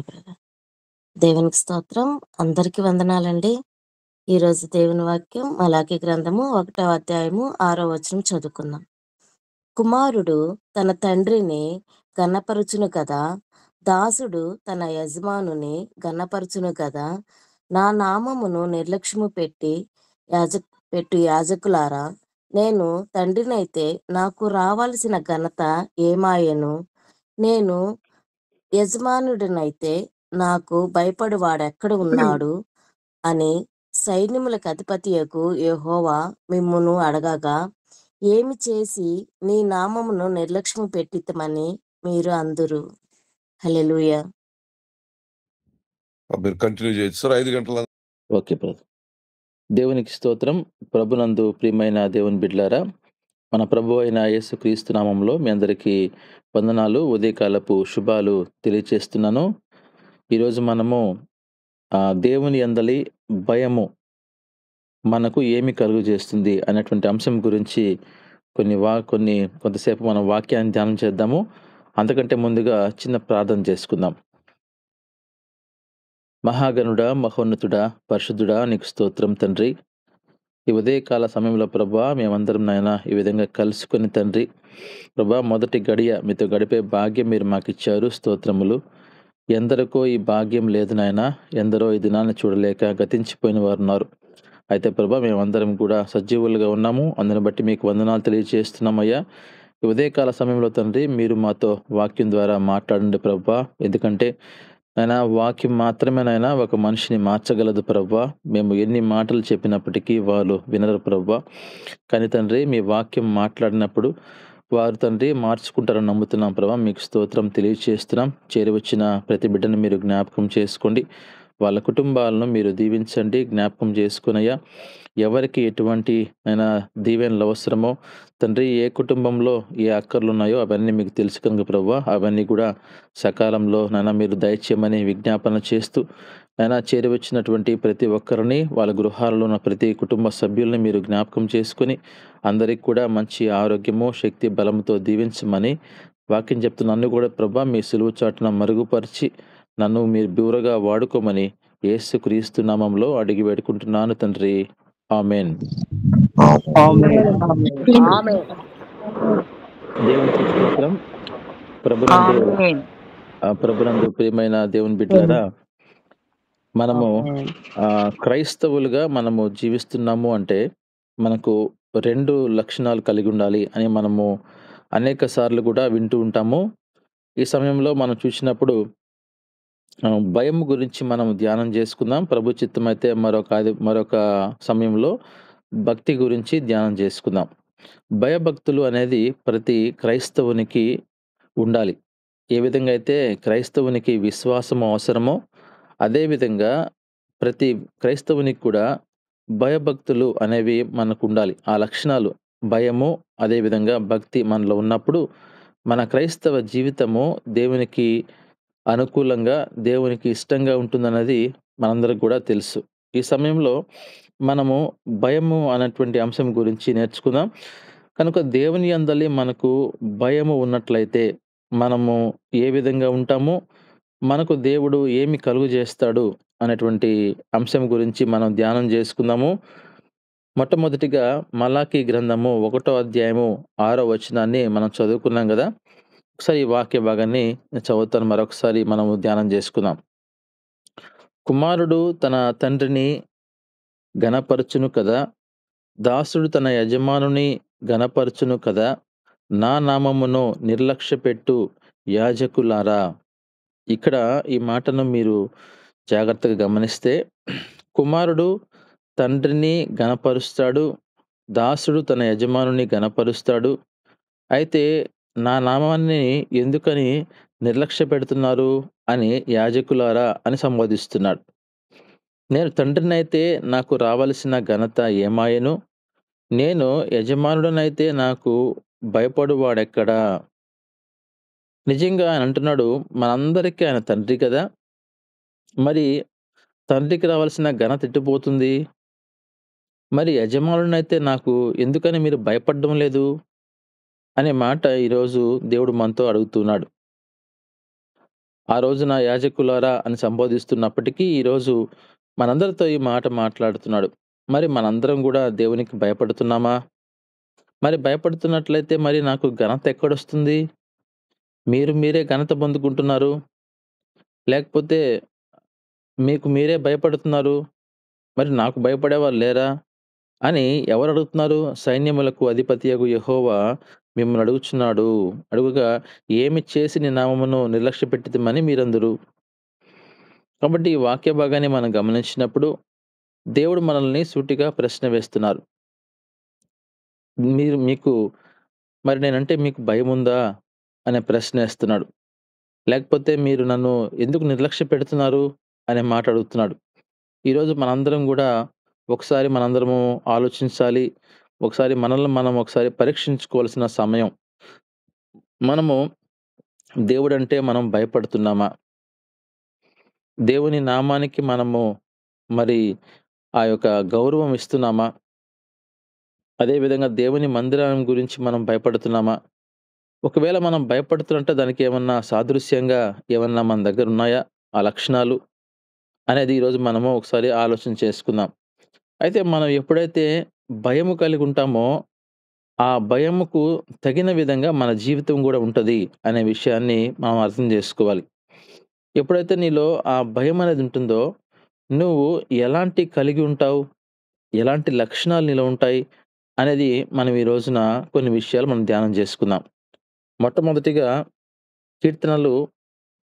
Brother. దేవునికి స్తోత్రం. అందరికి వందనాలండి. ఈరోజు దేవుని వాక్యం మలాకీ గ్రంథము 1వ అధ్యాయము 6వ వచనం చదువుకుందాం. కుమారుడు తన తండ్రిని ఘనపరచును కదా, దాసుడు తన యజమానుని ఘనపరచును కదా. నా నామమును నిర్లక్ష్యము పెట్టు యాజకులారా, నేను తండ్రినైతే నాకు రావలసిన ఘనత ఏమాయెను? నేను యజమానుడినైతే నాకు భయపడు వాడెక్కడ ఉన్నాడు అని సైన్యములకు అధిపతియగు యెహోవా మిమ్మును అడగగా, ఏమి చేసి నీ నామమును నిర్లక్ష్యం పెట్టితమని మీరు అందురు. హల్లెలూయా. మీరు కంటిన్యూ చేయొచ్చు సార్. 5 గంటల ఓకే బ్రదర్. దేవునికి స్తోత్రం. ప్రభునందు ప్రియమైన దేవుని బిడ్డలారా, మన ప్రభు అయిన యేసుక్రీస్తు నామంలో మీ అందరికీ వందనాలు, ఉదయకాలపు శుభాలు తెలియచేస్తున్నాను. ఈరోజు మనము దేవుని యందలి భయము మనకు ఏమి కలుగు చేస్తుంది అనేటువంటి అంశం గురించి కొంతసేపు మనం వాక్యాన్ని ధ్యానం చేద్దాము. అంతకంటే ముందుగా చిన్న ప్రార్థన చేసుకుందాం. మహాగణుడా, మహోన్నతుడా, పరిశుద్ధుడా, నీకు స్తోత్రం తండ్రి. ఈ ఉదయకాల సమయంలో ప్రభా మేమందరం నాయన ఈ విధంగా కలుసుకొని తండ్రి ప్రభా మొదటి గడియ మీతో గడిపే భాగ్యం మీరు మాకు ఇచ్చారు. స్తోత్రములు. ఎందరికో ఈ భాగ్యం లేదు నాయన. ఎందరో ఈ దినాన్ని చూడలేక గతించిపోయిన వారు ఉన్నారు. అయితే ప్రభా మేమందరం కూడా సజీవులుగా ఉన్నాము. అందుని బట్టి మీకు వందనాలు తెలియజేస్తున్నామయ్యా. ఈ ఉదయకాల సమయంలో తండ్రి మీరు మాతో వాక్యం ద్వారా మాట్లాడండి ప్రభా. ఎందుకంటే నాయనా వాక్యం మాత్రమే నాయనా ఒక మనిషిని మార్చగలదు ప్రభా. మేము ఎన్ని మాటలు చెప్పినప్పటికీ వాళ్ళు వినరు ప్రభా. కానీ తండ్రి మీ వాక్యం మాట్లాడినప్పుడు వారు తండ్రి మార్చుకుంటారని నమ్ముతున్నాం ప్రభా. మీకు స్తోత్రం తెలియజేస్తున్నాం. చేరివచ్చిన ప్రతి బిడ్డను మీరు జ్ఞాపకం చేసుకోండి. వాళ్ళ కుటుంబాలను మీరు దీవించండి, జ్ఞాపకం చేసుకునయ్యా. ఎవరికి ఎటువంటి అయినా దీవెనలు అవసరమో తండ్రి, ఏ కుటుంబంలో ఏ అక్కర్లు ఉన్నాయో అవన్నీ మీకు తెలుసు కనుక ప్రభా, అవన్నీ కూడా సకాలంలో నాయన మీరు దయచేయమని విజ్ఞాపన చేస్తూ అయినా చేరి వచ్చినటువంటి ప్రతి ఒక్కరిని వాళ్ళ గృహాలలో ఉన్న ప్రతి కుటుంబ సభ్యుల్ని మీరు జ్ఞాపకం చేసుకుని అందరికి కూడా మంచి ఆరోగ్యము, శక్తి, బలంతో దీవించమని వాక్యం చెప్తున్న నన్ను కూడా ప్రభా మీ సులువు చాటున మరుగుపరిచి నన్ను మీరు బూరగా వాడుకోమని యేసుక్రీస్తు నామంలో అడిగి వేడుకుంటున్నాను తండ్రి. ఆమేన్. దేవునికి స్తోత్రం. ప్రభునందు ప్రియమైన దేవుని బిడ్డలారా, మనము క్రైస్తవులుగా మనము జీవిస్తున్నాము అంటే మనకు 2 లక్షణాలు కలిగి ఉండాలి అని మనము అనేక సార్లు కూడా వింటూ ఉంటాము. ఈ సమయంలో మనం చూసినప్పుడు భయం గురించి మనం ధ్యానం చేసుకుందాం. ప్రభు చిత్తమైతే మరొక సమయంలో భక్తి గురించి ధ్యానం చేసుకుందాం. భయభక్తులు అనేది ప్రతి క్రైస్తవునికి ఉండాలి. ఏ విధంగా అయితే క్రైస్తవునికి విశ్వాసం అవసరమో అదేవిధంగా ప్రతి క్రైస్తవునికి కూడా భయభక్తులు అనేవి మనకు ఉండాలి. ఆ లక్షణాలు భయము అదేవిధంగా భక్తి మనలో ఉన్నప్పుడు మన క్రైస్తవ జీవితము దేవునికి అనుకూలంగా, దేవునికి ఇష్టంగా ఉంటుందన్నది మనందరికి కూడా తెలుసు. ఈ సమయంలో మనము భయము అనేటువంటి అంశం గురించి నేర్చుకుందాం. కనుక దేవుని యందలి మనకు భయము ఉన్నట్లయితే మనము ఏ విధంగా ఉంటామో, మనకు దేవుడు ఏమి కలుగు చేస్తాడు అనేటువంటి అంశం గురించి మనం ధ్యానం చేసుకుందాము. మొట్టమొదటిగా మలాకీ గ్రంథము 1వ అధ్యాయము 6వ వచనాన్ని మనం చదువుకున్నాం కదా. ఒకసారి ఈ వాక్య భాగాన్ని చదువుతాను, మరొకసారి మనము ధ్యానం చేసుకుందాం. కుమారుడు తన తండ్రిని ఘనపరచును కదా, దాసుడు తన యజమానుని ఘనపరచును కదా. నా నామమును నిర్లక్ష్యపెట్టు యాజకులారా. ఇక్కడ ఈ మాటను మీరు జాగ్రత్తగా గమనిస్తే, కుమారుడు తండ్రిని ఘనపరుస్తాడు, దాసుడు తన యజమానుని ఘనపరుస్తాడు. అయితే నా నామాన్ని ఎందుకని నిర్లక్ష్య పెడుతున్నారు అని యాజకులారా అని సంబోధిస్తున్నాడు. నేను తండ్రినైతే నాకు రావలసిన ఘనత ఏమాయను? నేను యజమానుడనైతే నాకు భయపడు వాడెక్కడా? నిజంగా ఆయన అంటున్నాడు, మనందరికీ ఆయన తండ్రి కదా. మరి తండ్రికి రావాల్సిన ఘనత ఎట్టుపోతుంది? మరి యజమానుడనైతే నాకు ఎందుకని మీరు భయపడడం లేదు అనే మాట ఈరోజు దేవుడు మనతో అడుగుతున్నాడు. ఆ రోజున యాజకులారా అని సంబోధిస్తున్నప్పటికీ, ఈరోజు మనందరితో ఈ మాట మాట్లాడుతున్నాడు. మరి మనందరం గూడా దేవునికి భయపడుతున్నామా? మరి భయపడుతున్నట్లయితే మరి నాకు ఘనత ఎక్కడొస్తుంది? మీరే ఘనత పొందుకుంటున్నారు. లేకపోతే మీకు మీరే భయపడుతున్నారు. మరి నాకు భయపడేవారు లేరా? అని ఎవరడుగుతున్నారు? సైన్యములకు అధిపతియగు యెహోవా మిమ్మల్ని అడుగుచున్నాడు. అడుగగా, ఏమి చేసి నీ నామమును నిర్లక్ష్యపెట్టితిమని మీరందురు. కాబట్టి ఈ వాక్య భాగాన్ని మనం గమనించినప్పుడు, దేవుడు మనల్ని సూటిగా ప్రశ్న వేస్తున్నారు. మీకు మరి నేనంటే మీకు భయముందా? అనే ప్రశ్నేస్తున్నాడు. లేకపోతే మీరు నన్ను ఎందుకు నిర్లక్ష్య పెడుతున్నారు? అనే మాట అడుగుతున్నాడు. ఈరోజు మనందరం గూడా ఒకసారి మనందరము ఆలోచించాలి. ఒకసారి మనల్ని మనం ఒకసారి పరీక్షించుకోవాల్సిన సమయం. మనము దేవుడంటే మనం భయపడుతున్నామా? దేవుని నామానికి మనము మరి ఆ యొక్క గౌరవం ఇస్తున్నామా? అదే విధంగా దేవుని మందిరం గురించి మనం భయపడుతున్నామా? ఒకవేళ మనం భయపడుతున్నట్టే దానికి ఏమన్నా సాదృశ్యంగా ఏమన్నా మన దగ్గర ఉన్నాయా? ఆ లక్షణాలు అనేది ఈరోజు మనము ఒకసారి ఆలోచన చేసుకుందాం. అయితే మనం ఎప్పుడైతే భయము కలిగి ఉంటామో, ఆ భయముకు తగిన విధంగా మన జీవితం గూడా ఉంటది అనే విషయాన్ని మనం అర్థం జేసుకోవాలి. ఎప్పుడైతే నీలో ఆ భయం అనేది ఉంటుందో, నువ్వు ఎలాంటి కలిగి ఉంటావు? ఎలాంటి లక్షణాలు నీలో ఉంటాయి? అనేది మనం ఈ రోజున కొన్ని విషయాలు మనం ధ్యానం జేసుకుందాం. మొట్టమొదటిగా కీర్తనలు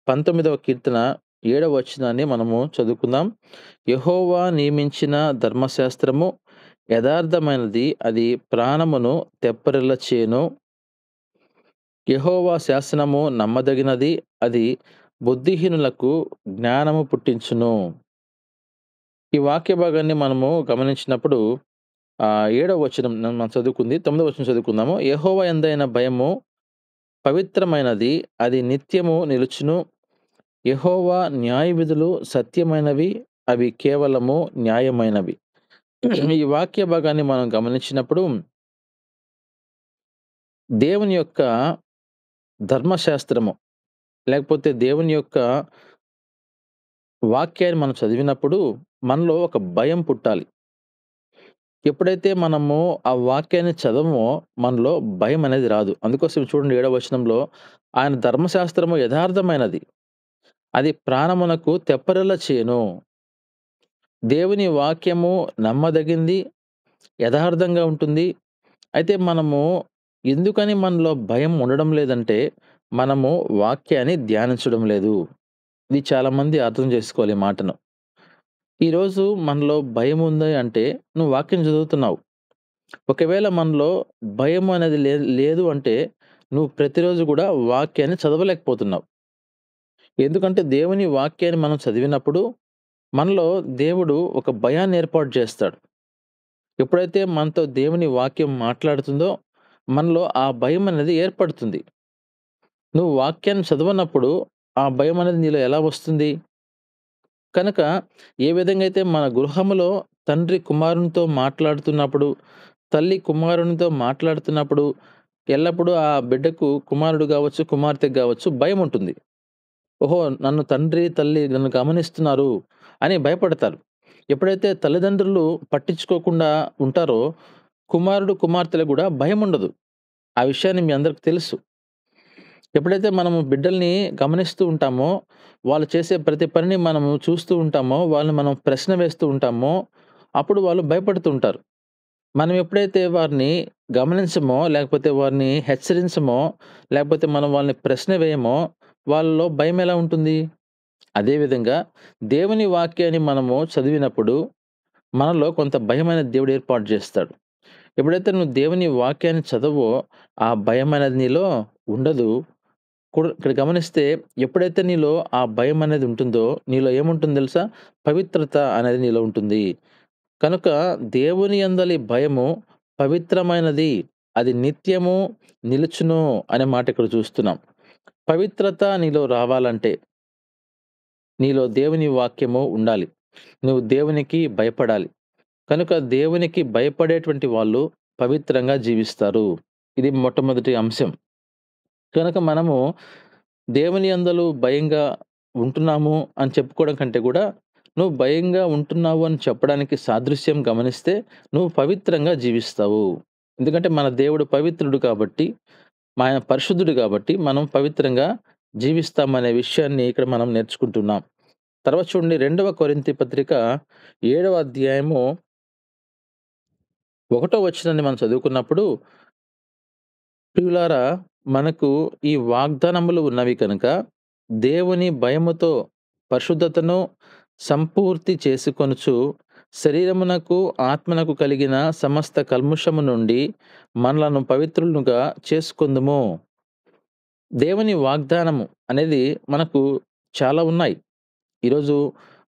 19వ కీర్తన 7వ వచనాన్ని మనము చదువుకుందాం. యెహోవా నియమించిన ధర్మశాస్త్రము యథార్థమైనది, అది ప్రాణమును తెప్పరిల్లచేయును. యెహోవా శాసనము నమ్మదగినది, అది బుద్ధిహీనులకు జ్ఞానము పుట్టించును. ఈ వాక్య భాగాన్ని మనము గమనించినప్పుడు 7వ వచనం మనం చదువుకుంది. 9వ వచనం చదువుకుందాము. యెహోవా యందైన భయము పవిత్రమైనది, అది నిత్యము నిలుచును. యెహోవా న్యాయవిధులు సత్యమైనవి, అవి కేవలము న్యాయమైనవి. ఈ వాక్య భాగాన్ని మనం గమనించినప్పుడు, దేవుని యొక్క ధర్మశాస్త్రము, లేకపోతే దేవుని యొక్క వాక్యాన్ని మనం చదివినప్పుడు, మనలో ఒక భయం పుట్టాలి. ఎప్పుడైతే మనము ఆ వాక్యాన్ని చదవమో, మనలో భయం అనేది రాదు. అందుకోసం చూడండి 7వ వచనంలో, ఆయన ధర్మశాస్త్రము యథార్థమైనది, అది ప్రాణమునకు తెప్పరిల్ల చేయును. దేవుని వాక్యము నమ్మదగింది, యథార్థంగా ఉంటుంది. అయితే మనము ఎందుకని మనలో భయం ఉండడం లేదంటే, మనము వాక్యాన్ని ధ్యానించడం లేదు. ఇది చాలామంది అర్థం చేసుకోవాలి ఈ మాటను. ఈరోజు మనలో భయం ఉంది అంటే, నువ్వు వాక్యం చదువుతున్నావు. ఒకవేళ మనలో భయం అనేది లేదు అంటే, నువ్వు ప్రతిరోజు గూడా వాక్యాన్ని చదవలేకపోతున్నావు. ఎందుకంటే దేవుని వాక్యాన్ని మనం చదివినప్పుడు, మనలో దేవుడు ఒక భయాన్ని ఏర్పాటు చేస్తాడు. ఎప్పుడైతే మనతో దేవుని వాక్యం మాట్లాడుతుందో, మనలో ఆ భయం అనేది ఏర్పడుతుంది. నువ్వు వాక్యాన్ని చదవనప్పుడు, ఆ భయం అనేది నీలో ఎలా వస్తుంది? కనుక ఏ విధంగా అయితే మన గృహములో తండ్రి కుమారునితో మాట్లాడుతున్నప్పుడు, తల్లి కుమారునితో మాట్లాడుతున్నప్పుడు, ఎల్లప్పుడూ ఆ బిడ్డకు కుమారుడు గావచ్చు, కుమార్తెకు గావచ్చు భయముంటుంది. ఓహో! నన్ను తండ్రి, తల్లి నన్ను గమనిస్తున్నారు అని భయపడతారు. ఎప్పుడైతే తల్లిదండ్రులు పట్టించుకోకుండా ఉంటారో, కుమారుడు, కుమార్తెలకు గూడా భయముండదు. ఆ విషయాన్ని మీ అందరికి తెలుసు. ఎప్పుడైతే మనము బిడ్డల్ని గమనిస్తూ ఉంటామో, వాళ్ళు చేసే ప్రతి పనిని మనము చూస్తూ ఉంటామో, వాళ్ళని మనం ప్రశ్న వేస్తూ ఉంటామో, అప్పుడు వాళ్ళు భయపడుతూ ఉంటారు. మనం ఎప్పుడైతే వారిని గమనించమో, లేకపోతే వారిని హెచ్చరించమో, లేకపోతే మనం వాళ్ళని ప్రశ్న వేయమో, వాళ్ళలో భయం ఎలా ఉంటుంది? అదే విధంగా దేవుని వాక్యాన్ని మనము చదివినప్పుడు, మనలో కొంత భయమనేది దేవుడు ఏర్పాటు చేస్తాడు. ఎప్పుడైతే నువ్వు దేవుని వాక్యాన్ని చదవో, ఆ భయమనేది నీలో ఉండదు. ఇక్కడ గమనిస్తే ఎప్పుడైతే నీలో ఆ భయం అనేది ఉంటుందో, నీలో ఏముంటుందో తెలుసా? పవిత్రత అనేది నీలో ఉంటుంది. కనుక దేవుని యందలి భయము పవిత్రమైనది, అది నిత్యము నిలుచును అనే మాట ఇక్కడ చూస్తున్నాం. పవిత్రత నీలో రావాలంటే, నీలో దేవుని వాక్యము ఉండాలి. నువ్వు దేవునికి భయపడాలి. కనుక దేవునికి భయపడేటువంటి వాళ్ళు పవిత్రంగా జీవిస్తారు. ఇది మొట్టమొదటి అంశం. కనుక మనము దేవుని యందలి ఉంటున్నాము అని చెప్పుకోవడం కంటే కూడా, నువ్వు భయంగా ఉంటున్నావు అని చెప్పడానికి సాదృశ్యం గమనిస్తే, నువ్వు పవిత్రంగా జీవిస్తావు. ఎందుకంటే మన దేవుడు పవిత్రుడు కాబట్టి, ఆయన పరిశుద్ధుడు కాబట్టి, మనం పవిత్రంగా జీవిస్తామనే విషయాన్ని ఇక్కడ మనం నేర్చుకుంటున్నాం. తర్వాత చూడండి 2 కొరింథీ పత్రిక 7వ అధ్యాయము 1 వచనాన్ని మనం చదువుకున్నప్పుడు, ప్రియులారా, మనకు ఈ వాగ్దానములు ఉన్నవి కనుక, దేవుని భయముతో పరిశుద్ధతను సంపూర్తి చేసుకొనుచు, శరీరమునకు, ఆత్మనకు కలిగిన సమస్త కల్ముషము నుండి మనలను పవిత్రులుగా చేసుకొందుము. దేవుని వాగ్దానము అనేది మనకు చాలా ఉన్నాయి. ఈరోజు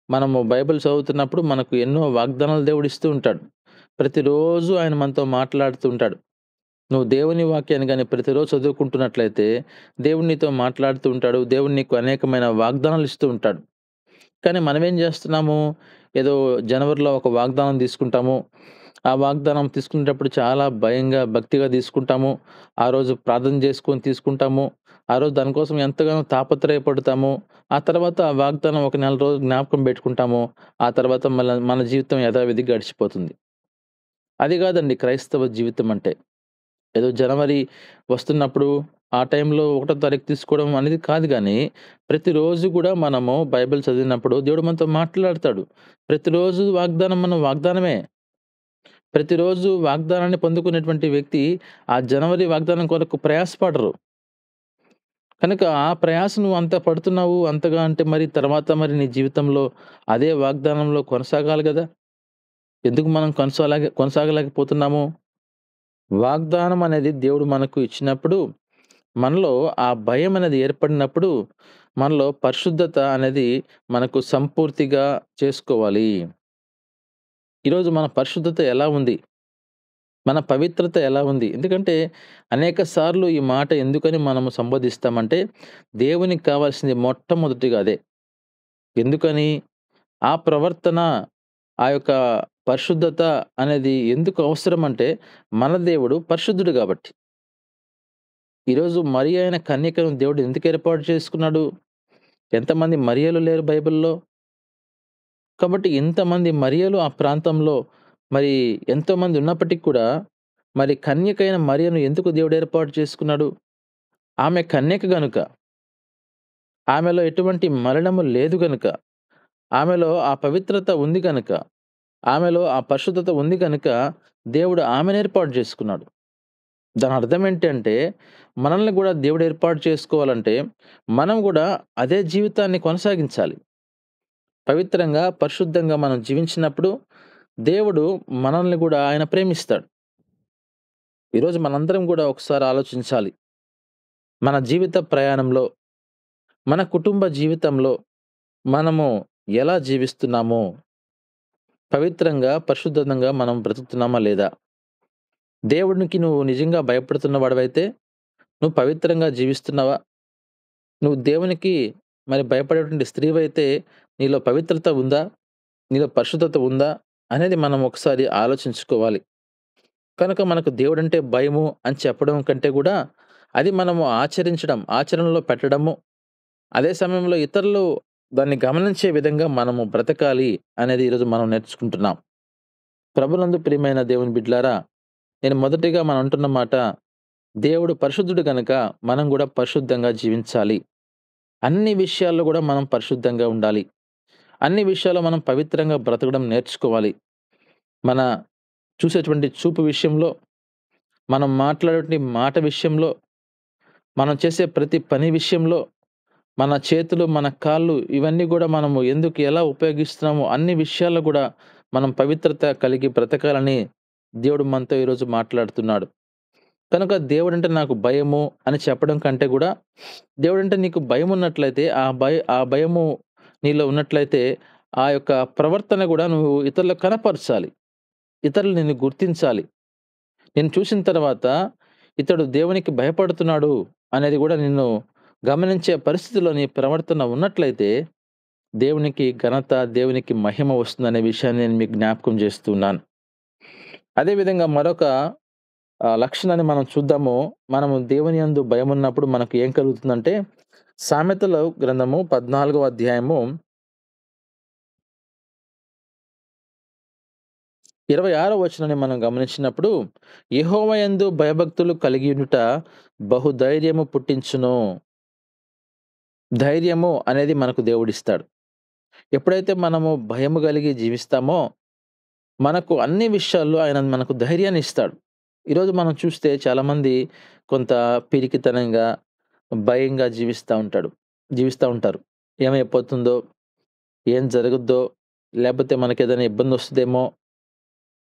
మనము బైబిల్ చదువుతున్నప్పుడు మనకు ఎన్నో వాగ్దానాలు దేవుడు ఇస్తూ ఉంటాడు. ప్రతిరోజు ఆయన మనతో మాట్లాడుతూ ఉంటాడు. నువ్వు దేవుని వాక్యాన్ని గాని ప్రతిరోజు చదువుకుంటున్నట్లయితే, దేవుడు నీతో మాట్లాడుతూ ఉంటాడు. దేవుడు నీకు అనేకమైన వాగ్దానాలు ఇస్తూ ఉంటాడు. కానీ మనమేం చేస్తున్నాము? ఏదో జనవరిలో ఒక వాగ్దానం తీసుకుంటాము. ఆ వాగ్దానం తీసుకునేటప్పుడు చాలా భయంగా, భక్తిగా తీసుకుంటాము. ఆ రోజు ప్రార్థన చేసుకొని తీసుకుంటాము. ఆ రోజు దానికోసం ఎంతగానో తాపత్రయపడతాము. ఆ తర్వాత ఆ వాగ్దానం ఒక నెల రోజులు జ్ఞాపకం పెట్టుకుంటాము. ఆ తర్వాత మన జీవితం యథావిధిగా గడిచిపోతుంది. అది కాదండి క్రైస్తవ జీవితం అంటే. ఏదో జనవరి వస్తున్నప్పుడు ఆ టైంలో 1 తారీఖు తీసుకోవడం అనేది కాదు గానీ, ప్రతిరోజు గూడా మనము బైబిల్ చదివినప్పుడు దేవుడు మనతో మాట్లాడతాడు. ప్రతిరోజు వాగ్దానం మన వాగ్దానమే. ప్రతిరోజు వాగ్దానాన్ని పొందుకునేటువంటి వ్యక్తి ఆ జనవరి వాగ్దానం కొరకు ప్రయాసపడరు. కనుక ఆ ప్రయాస నువ్వు అంత పడుతున్నావు అంతగా అంటే మరి తర్వాత మరి నీ జీవితంలో అదే వాగ్దానంలో కొనసాగాలి గదా! ఎందుకు మనం కొనసాగలేకపోతున్నాము? వాగ్దానం అనేది దేవుడు మనకు ఇచ్చినప్పుడు, మనలో ఆ భయం అనేది ఏర్పడినప్పుడు, మనలో పరిశుద్ధత అనేది మనకు సంపూర్తిగా చేసుకోవాలి. ఈరోజు మన పరిశుద్ధత ఎలా ఉంది? మన పవిత్రత ఎలా ఉంది? ఎందుకంటే అనేక సార్లు ఈ మాట ఎందుకని మనము సంబోధిస్తామంటే, దేవునికి కావాల్సింది మొట్టమొదటిగా అదే. ఎందుకని? ఆ ప్రవర్తన, ఆ యొక్క పరిశుద్ధత అనేది ఎందుకు అవసరమంటే, మన దేవుడు పరిశుద్ధుడు గాబట్టి. ఈరోజు మరియ అయిన కన్యకను దేవుడు ఎందుకు ఏర్పాటు చేసుకున్నాడు? ఎంతమంది మరియలు లేరు బైబిల్‌లో? కాబట్టి ఇంతమంది మరియలు ఆ ప్రాంతంలో మరి ఎంతోమంది ఉన్నప్పటికి కూడా, మరి కన్యకైన మరియను ఎందుకు దేవుడు ఏర్పాటు చేసుకున్నాడు? ఆమె కన్యక గనుక. ఆమెలో ఎటువంటి మలినము లేదు గనుక. ఆమెలో ఆ పవిత్రత ఉంది గనుక. ఆమెలో ఆ పరిశుద్ధత ఉంది గనుక దేవుడు ఆమెను ఏర్పాటు చేసుకున్నాడు. దాని అర్థం ఏంటంటే, మనల్ని గూడా దేవుడు ఏర్పాటు చేసుకోవాలంటే, మనం గూడా అదే జీవితాన్ని కొనసాగించాలి. పవిత్రంగా, పరిశుద్ధంగా మనం జీవించినప్పుడు, దేవుడు మనల్ని గూడా ఆయన ప్రేమిస్తాడు. ఈరోజు మనందరం గూడా ఒకసారి ఆలోచించాలి. మన జీవిత ప్రయాణంలో, మన కుటుంబ జీవితంలో మనము ఎలా జీవిస్తున్నామో, పవిత్రంగా, పరిశుద్ధంగా మనం బ్రతుకుతున్నామా లేదా? దేవునికి నువ్వు నిజంగా భయపడుతున్న వాడివైతే, నువ్వు పవిత్రంగా జీవిస్తున్నావా? నువ్వు దేవునికి మరి భయపడేటువంటి స్త్రీవైతే నీలో పవిత్రత ఉందా? నీలో పరిశుద్ధత ఉందా? అనేది మనం ఒకసారి ఆలోచించుకోవాలి. కనుక మనకు దేవుడంటే భయము అని చెప్పడం కంటే గూడా, అది మనము ఆచరించడం, ఆచరణలో పెట్టడము, అదే సమయంలో ఇతరులు దాన్ని గమనించే విధంగా మనము బ్రతకాలి అనేది ఈరోజు మనం నేర్చుకుంటున్నాం. ప్రభునందు ప్రియమైన దేవుని బిడ్డలారా, నేను మొదటిగా మనం అంటున్న మాట, దేవుడు పరిశుద్ధుడు గనక మనం గూడా పరిశుద్ధంగా జీవించాలి. అన్ని విషయాల్లో గూడా మనం పరిశుద్ధంగా ఉండాలి. అన్ని విషయాల్లో మనం పవిత్రంగా బ్రతకడం నేర్చుకోవాలి. మన చూసేటువంటి చూపు విషయంలో, మనం మాట్లాడేటువంటి మాట విషయంలో, మనం చేసే ప్రతి పని విషయంలో, మన చేతులు, మన కాళ్ళు ఇవన్నీ గూడా మనము ఎందుకు ఎలా ఉపయోగిస్తున్నామో అన్ని విషయాల్లో గూడా మనం పవిత్రత కలిగి బ్రతకాలని దేవుడు మనతో ఈరోజు మాట్లాడుతున్నాడు. కనుక దేవుడంటే నాకు భయము అని చెప్పడం కంటే గూడా, దేవుడంటే నీకు భయమున్నట్లయితే ఆ భయము నీలో ఉన్నట్లయితే, ఆ యొక్క ప్రవర్తన గూడా నువ్వు ఇతరులకు కనపరచాలి. ఇతరులు నిన్ను గుర్తించాలి. నిన్ను చూసిన తర్వాత ఇతడు దేవునికి భయపడుతున్నాడు అనేది గూడా నిన్ను గమనించే పరిస్థితిలో నీ ప్రవర్తన ఉన్నట్లయితే, దేవునికి ఘనత, దేవునికి మహిమ వస్తుందనే విషయాన్ని నేను మీకు జ్ఞాపకం చేస్తున్నాను. అదే విధంగా మరొక లక్షణాన్ని మనం చూద్దాము. మనము దేవుని యందు భయమున్నప్పుడు మనకు ఏం కలుగుతుందంటే, సామెతల గ్రంథము 14వ అధ్యాయము 26వ వచనాన్ని మనం గమనించినప్పుడు, యెహోవా యందు భయభక్తులు కలిగియుండుట బహుధైర్యము పుట్టించును. ధైర్యము అనేది మనకు దేవుడిస్తాడు. ఎప్పుడైతే మనము భయము కలిగి జీవిస్తామో, మనకు అన్ని విషయాల్లో ఆయన మనకు ధైర్యాన్ని ఇస్తాడు. ఈరోజు మనం చూస్తే చాలామంది కొంత పిరికితనంగా, భయంగా జీవిస్తా ఉంటారు. ఏమైపోతుందో, ఏం జరుగుద్దో, లేకపోతే మనకేదైనా ఇబ్బందొస్తదేమో,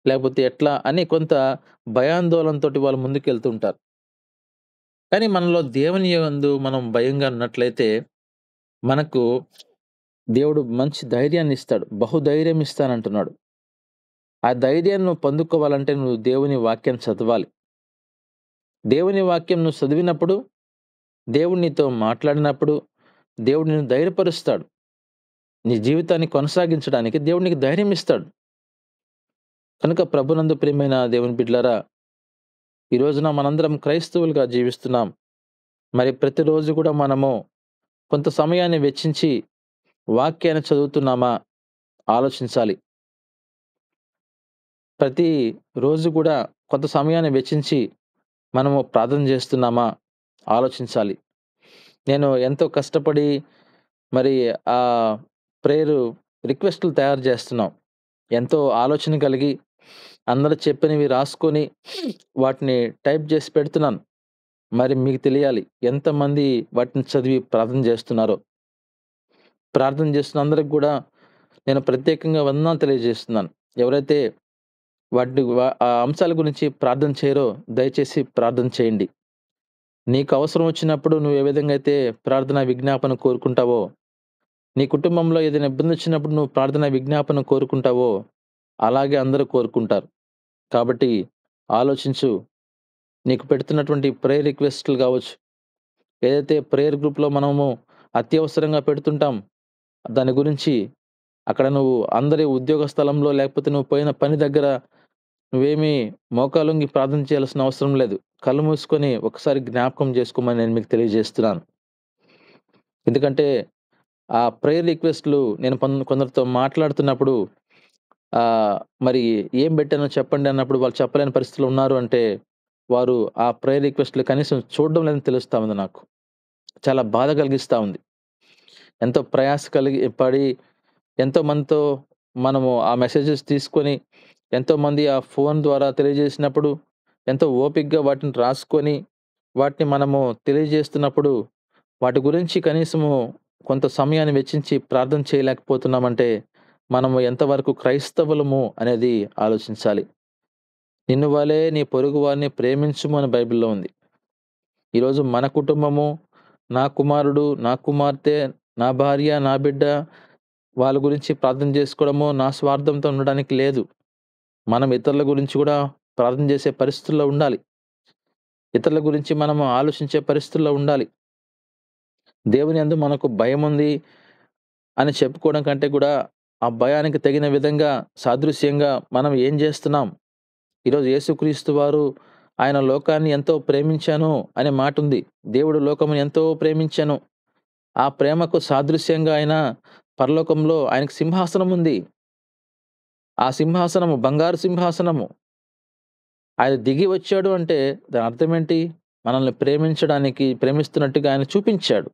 లేకపోతే ఎట్లా అని కొంత భయాందోళనతోటి వాళ్ళు ముందుకెళ్తూ ఉంటారు. కానీ మనలో దేవుని యందు మనం భయంగా ఉన్నట్లయితే, మనకు దేవుడు మంచి ధైర్యాన్ని ఇస్తాడు. బహుధైర్యం ఇస్తానంటున్నాడు. ఆ ధైర్యాన్ని నువ్వు పొందుకోవాలంటే నువ్వు దేవుని వాక్యం చదవాలి. దేవుని వాక్యం నువ్వు చదివినప్పుడు, దేవుడు నీతో మాట్లాడినప్పుడు, దేవుడు నిన్ను ధైర్యపరుస్తాడు. నీ జీవితాన్ని కొనసాగించడానికి దేవుడు నీకు ధైర్యం ఇస్తాడు. కనుక ప్రభునందు ప్రియమైన దేవుని బిడ్డలారా, ఈ రోజున మనందరం క్రైస్తవులుగా జీవిస్తున్నాం. మరి ప్రతిరోజు కూడా మనము కొంత సమయాన్ని వెచ్చించి వాక్యాన్ని చదువుతున్నామా ఆలోచించాలి. ప్రతి రోజు కూడా కొంత సమయాన్ని వెచ్చించి మనము ప్రార్థన చేస్తున్నామా ఆలోచించాలి. నేను ఎంతో కష్టపడి మరి ఆ ప్రేయరు రిక్వెస్టులు తయారు చేస్తున్నాం. ఎంతో ఆలోచన కలిగి అందరూ చెప్పినవి రాసుకొని వాటిని టైప్ చేసి పెడుతున్నాను. మరి మీకు తెలియాలి ఎంతమంది వాటిని చదివి ప్రార్థన చేస్తున్నారో. ప్రార్థన చేస్తున్న అందరికి కూడా నేను ప్రత్యేకంగా వందనాలు తెలియజేస్తున్నాను. ఎవరైతే ఆ అంశాల గురించి ప్రార్థన చేయరో దయచేసి ప్రార్థన చేయండి. నీకు అవసరం వచ్చినప్పుడు నువ్వు ఏ విధంగా అయితే ప్రార్థన విజ్ఞాపన కోరుకుంటావో, నీ కుటుంబంలో ఏదైనా ఇబ్బంది వచ్చినప్పుడు నువ్వు ప్రార్థన విజ్ఞాపన కోరుకుంటావో, అలాగే అందరూ కోరుకుంటారు. కాబట్టి ఆలోచించు. నీకు పెడుతున్నటువంటి ప్రేయర్ రిక్వెస్టులు కావచ్చు, ఏదైతే ప్రేయర్ గ్రూప్‌లో మనము అత్యవసరంగా పెడుతుంటాం, దాని గురించి అక్కడ నువ్వు అందరి ఉద్యోగ స్థలంలో లేకపోతే నువ్వు పోయిన పని దగ్గర నువ్వేమీ మోకాలొంగి ప్రార్థన చేయాల్సిన అవసరం లేదు. కళ్ళు మూసుకొని ఒకసారి జ్ఞాపకం చేసుకోమని నేను మీకు తెలియజేస్తున్నాను. ఎందుకంటే ఆ ప్రేయర్ రిక్వెస్ట్‌లు నేను కొందరితో మాట్లాడుతున్నప్పుడు మరి ఏం పెట్టానో చెప్పండి అన్నప్పుడు వాళ్ళు చెప్పలేని పరిస్థితిలో ఉన్నారు అంటే, వారు ఆ ప్రేయర్ రిక్వెస్ట్‌లు కనీసం చూడడం లేదని తెలుస్తా ఉంది నాకు. చాలా బాధ కలిగిస్తా ఉంది. ఎంతో ప్రయాస పడి ఎంతోమందితో మనము ఆ మెసేజెస్ తీసుకొని, ఎంతోమంది ఆ ఫోన్ ద్వారా తెలియజేసినప్పుడు, ఎంతో ఓపికగా వాటిని రాసుకొని, వాటిని మనము తెలియజేస్తున్నప్పుడు, వాటి గురించి కనీసము కొంత సమయాన్ని వెచ్చించి ప్రార్థన చేయలేకపోతున్నామంటే, మనము ఎంతవరకు క్రైస్తవులము అనేది ఆలోచించాలి. నిన్ను వలే నీ పొరుగు వారిని ప్రేమించుము అని బైబిల్‌లో ఉంది. ఈరోజు మన కుటుంబము, నా కుమారుడు, నా కుమార్తె, నా భార్య, నా బిడ్డ వాళ్ళ గురించి ప్రార్థన చేసుకోవడము నా స్వార్థంతో ఉండడానికి లేదు. మనం ఇతరుల గురించి కూడా ప్రార్థన చేసే పరిస్థితుల్లో ఉండాలి. ఇతరుల గురించి మనము ఆలోచించే పరిస్థితుల్లో ఉండాలి. దేవుని యందు మనకు భయముంది అని చెప్పుకోవడం కంటే కూడా, ఆ భయానికి తగిన విధంగా సాదృశ్యంగా మనం ఏం చేస్తున్నాం? ఈరోజు యేసుక్రీస్తు వారు ఆయన లోకాన్ని ఎంతో ప్రేమించాను అనే మాటుంది. దేవుడు లోకమును ఎంతో ప్రేమించాను. ఆ ప్రేమకు సాదృశ్యంగా ఆయన పరలోకంలో ఆయనకు సింహాసనం ఉంది. ఆ సింహాసనము బంగారు సింహాసనము. ఆయన దిగి వచ్చాడు అంటే దాని అర్థం ఏంటి? మనల్ని ప్రేమిస్తున్నట్టుగా ఆయన చూపించాడు.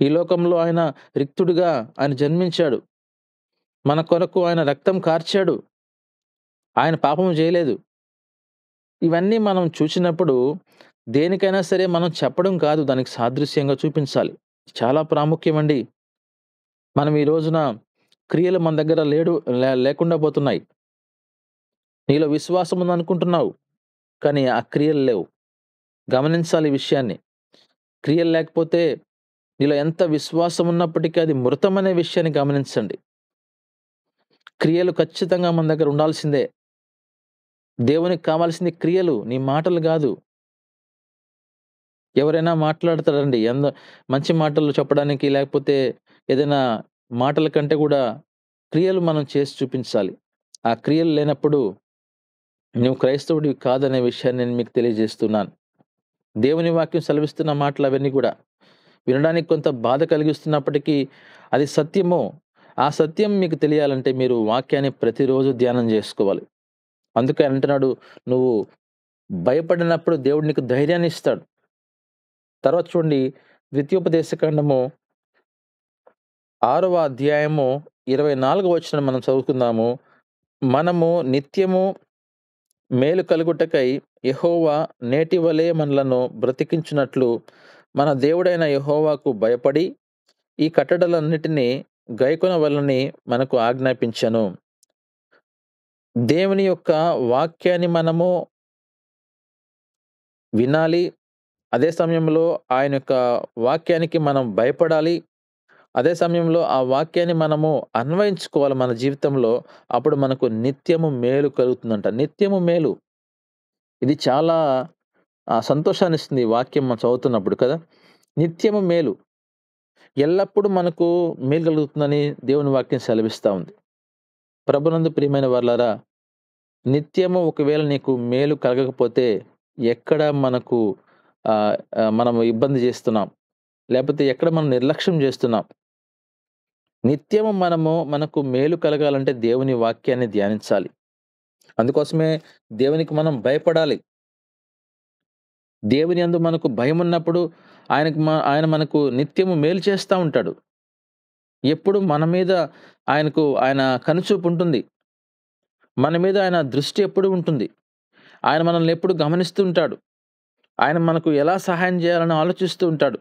ఈ లోకంలో ఆయన రిక్తుడిగా ఆయన జన్మించాడు. మన కొరకు ఆయన రక్తం కార్చాడు. ఆయన పాపము చేయలేదు. ఇవన్నీ మనం చూసినప్పుడు దేనికైనా సరే మనం చెప్పడం కాదు, దానికి సాదృశ్యంగా చూపించాలి. చాలా ప్రాముఖ్యమండి. మనం ఈ రోజున క్రియలు మన దగ్గర లేకుండా పోతున్నాయి. నీలో విశ్వాసం ఉందనుకుంటున్నావు, కానీ ఆ క్రియలు లేవు. గమనించాలి ఈ విషయాన్ని. క్రియలు లేకపోతే నీలో ఎంత విశ్వాసం ఉన్నప్పటికీ అది మృతమనే విషయాన్ని గమనించండి. క్రియలు ఖచ్చితంగా మన దగ్గర ఉండాల్సిందే. దేవునికి కావాల్సింది క్రియలు, నీ మాటలు కాదు. ఎవరైనా మాట్లాడతారండి. మంచి మాటలు చెప్పడానికి లేకపోతే ఏదైనా మాటల కంటే కూడా క్రియలు మనం చేసి చూపించాలి. ఆ క్రియలు లేనప్పుడు నువ్వు క్రైస్తవుడివి కాదనే విషయాన్ని నేను మీకు తెలియజేస్తున్నాను. దేవుని వాక్యం సెలవిస్తున్న మాటలు అవన్నీ కూడా. వినడానికి కొంత బాధ కలిగిస్తున్నప్పటికీ అది సత్యము. ఆ సత్యం మీకు తెలియాలంటే మీరు వాక్యాన్ని ప్రతిరోజు ధ్యానం చేసుకోవాలి. అందుకే అంటున్నాడు, నువ్వు భయపడినప్పుడు దేవుడు నీకు ధైర్యాన్ని ఇస్తాడు. తర్వాత చూడండి, ద్వితీయోపదేశకాండము 6వ అధ్యాయము 24వ వచనం మనం చదువుకుందాము. మనము నిత్యము మేలు కలుగుటకై యెహోవా నేటి వలె మనలను బ్రతికించున్నట్లు మన దేవుడైన యెహోవాకు భయపడి ఈ కట్టడలన్నిటినీ గైకొనవలెనని మనకు ఆజ్ఞాపించెను. దేవుని యొక్క వాక్యాన్ని మనము వినాలి. అదే సమయంలో ఆయన యొక్క వాక్యానికి మనం భయపడాలి. అదే సమయంలో ఆ వాక్యాన్ని మనము అన్వయించుకోవాలి మన జీవితంలో. అప్పుడు మనకు నిత్యము మేలు కలుగుతుందంట. నిత్యము మేలు. ఇది చాలా సంతోషాన్నిస్తుంది ఈ వాక్యం మనం చదువుతున్నప్పుడు కదా! నిత్యము మేలు. ఎల్లప్పుడూ మనకు మేలు కలుగుతుందని దేవుని వాక్యం సెలవిస్తా ఉంది. ప్రభునందు ప్రియమైన వారలారా, నిత్యము ఒకవేళ నీకు మేలు కలగకపోతే ఎక్కడ మనకు మనము ఇబ్బంది చేస్తున్నాం, లేకపోతే ఎక్కడ మనం నిర్లక్ష్యం చేస్తున్నాం. నిత్యము మనకు మేలు కలగాలంటే దేవుని వాక్యాన్ని ధ్యానించాలి. అందుకోసమే దేవునికి మనం భయపడాలి. దేవుని యందు మనకు భయమున్నప్పుడు ఆయన మనకు నిత్యము మేలు చేస్తా ఉంటాడు. ఎప్పుడు మన మీద ఆయన కనుచూపు ఉంటుంది. మన మీద ఆయన దృష్టి ఎప్పుడు ఉంటుంది. ఆయన మనల్ని ఎప్పుడు గమనిస్తూ ఉంటాడు. ఆయన మనకు ఎలా సహాయం చేయాలని ఆలోచిస్తూ ఉంటాడు.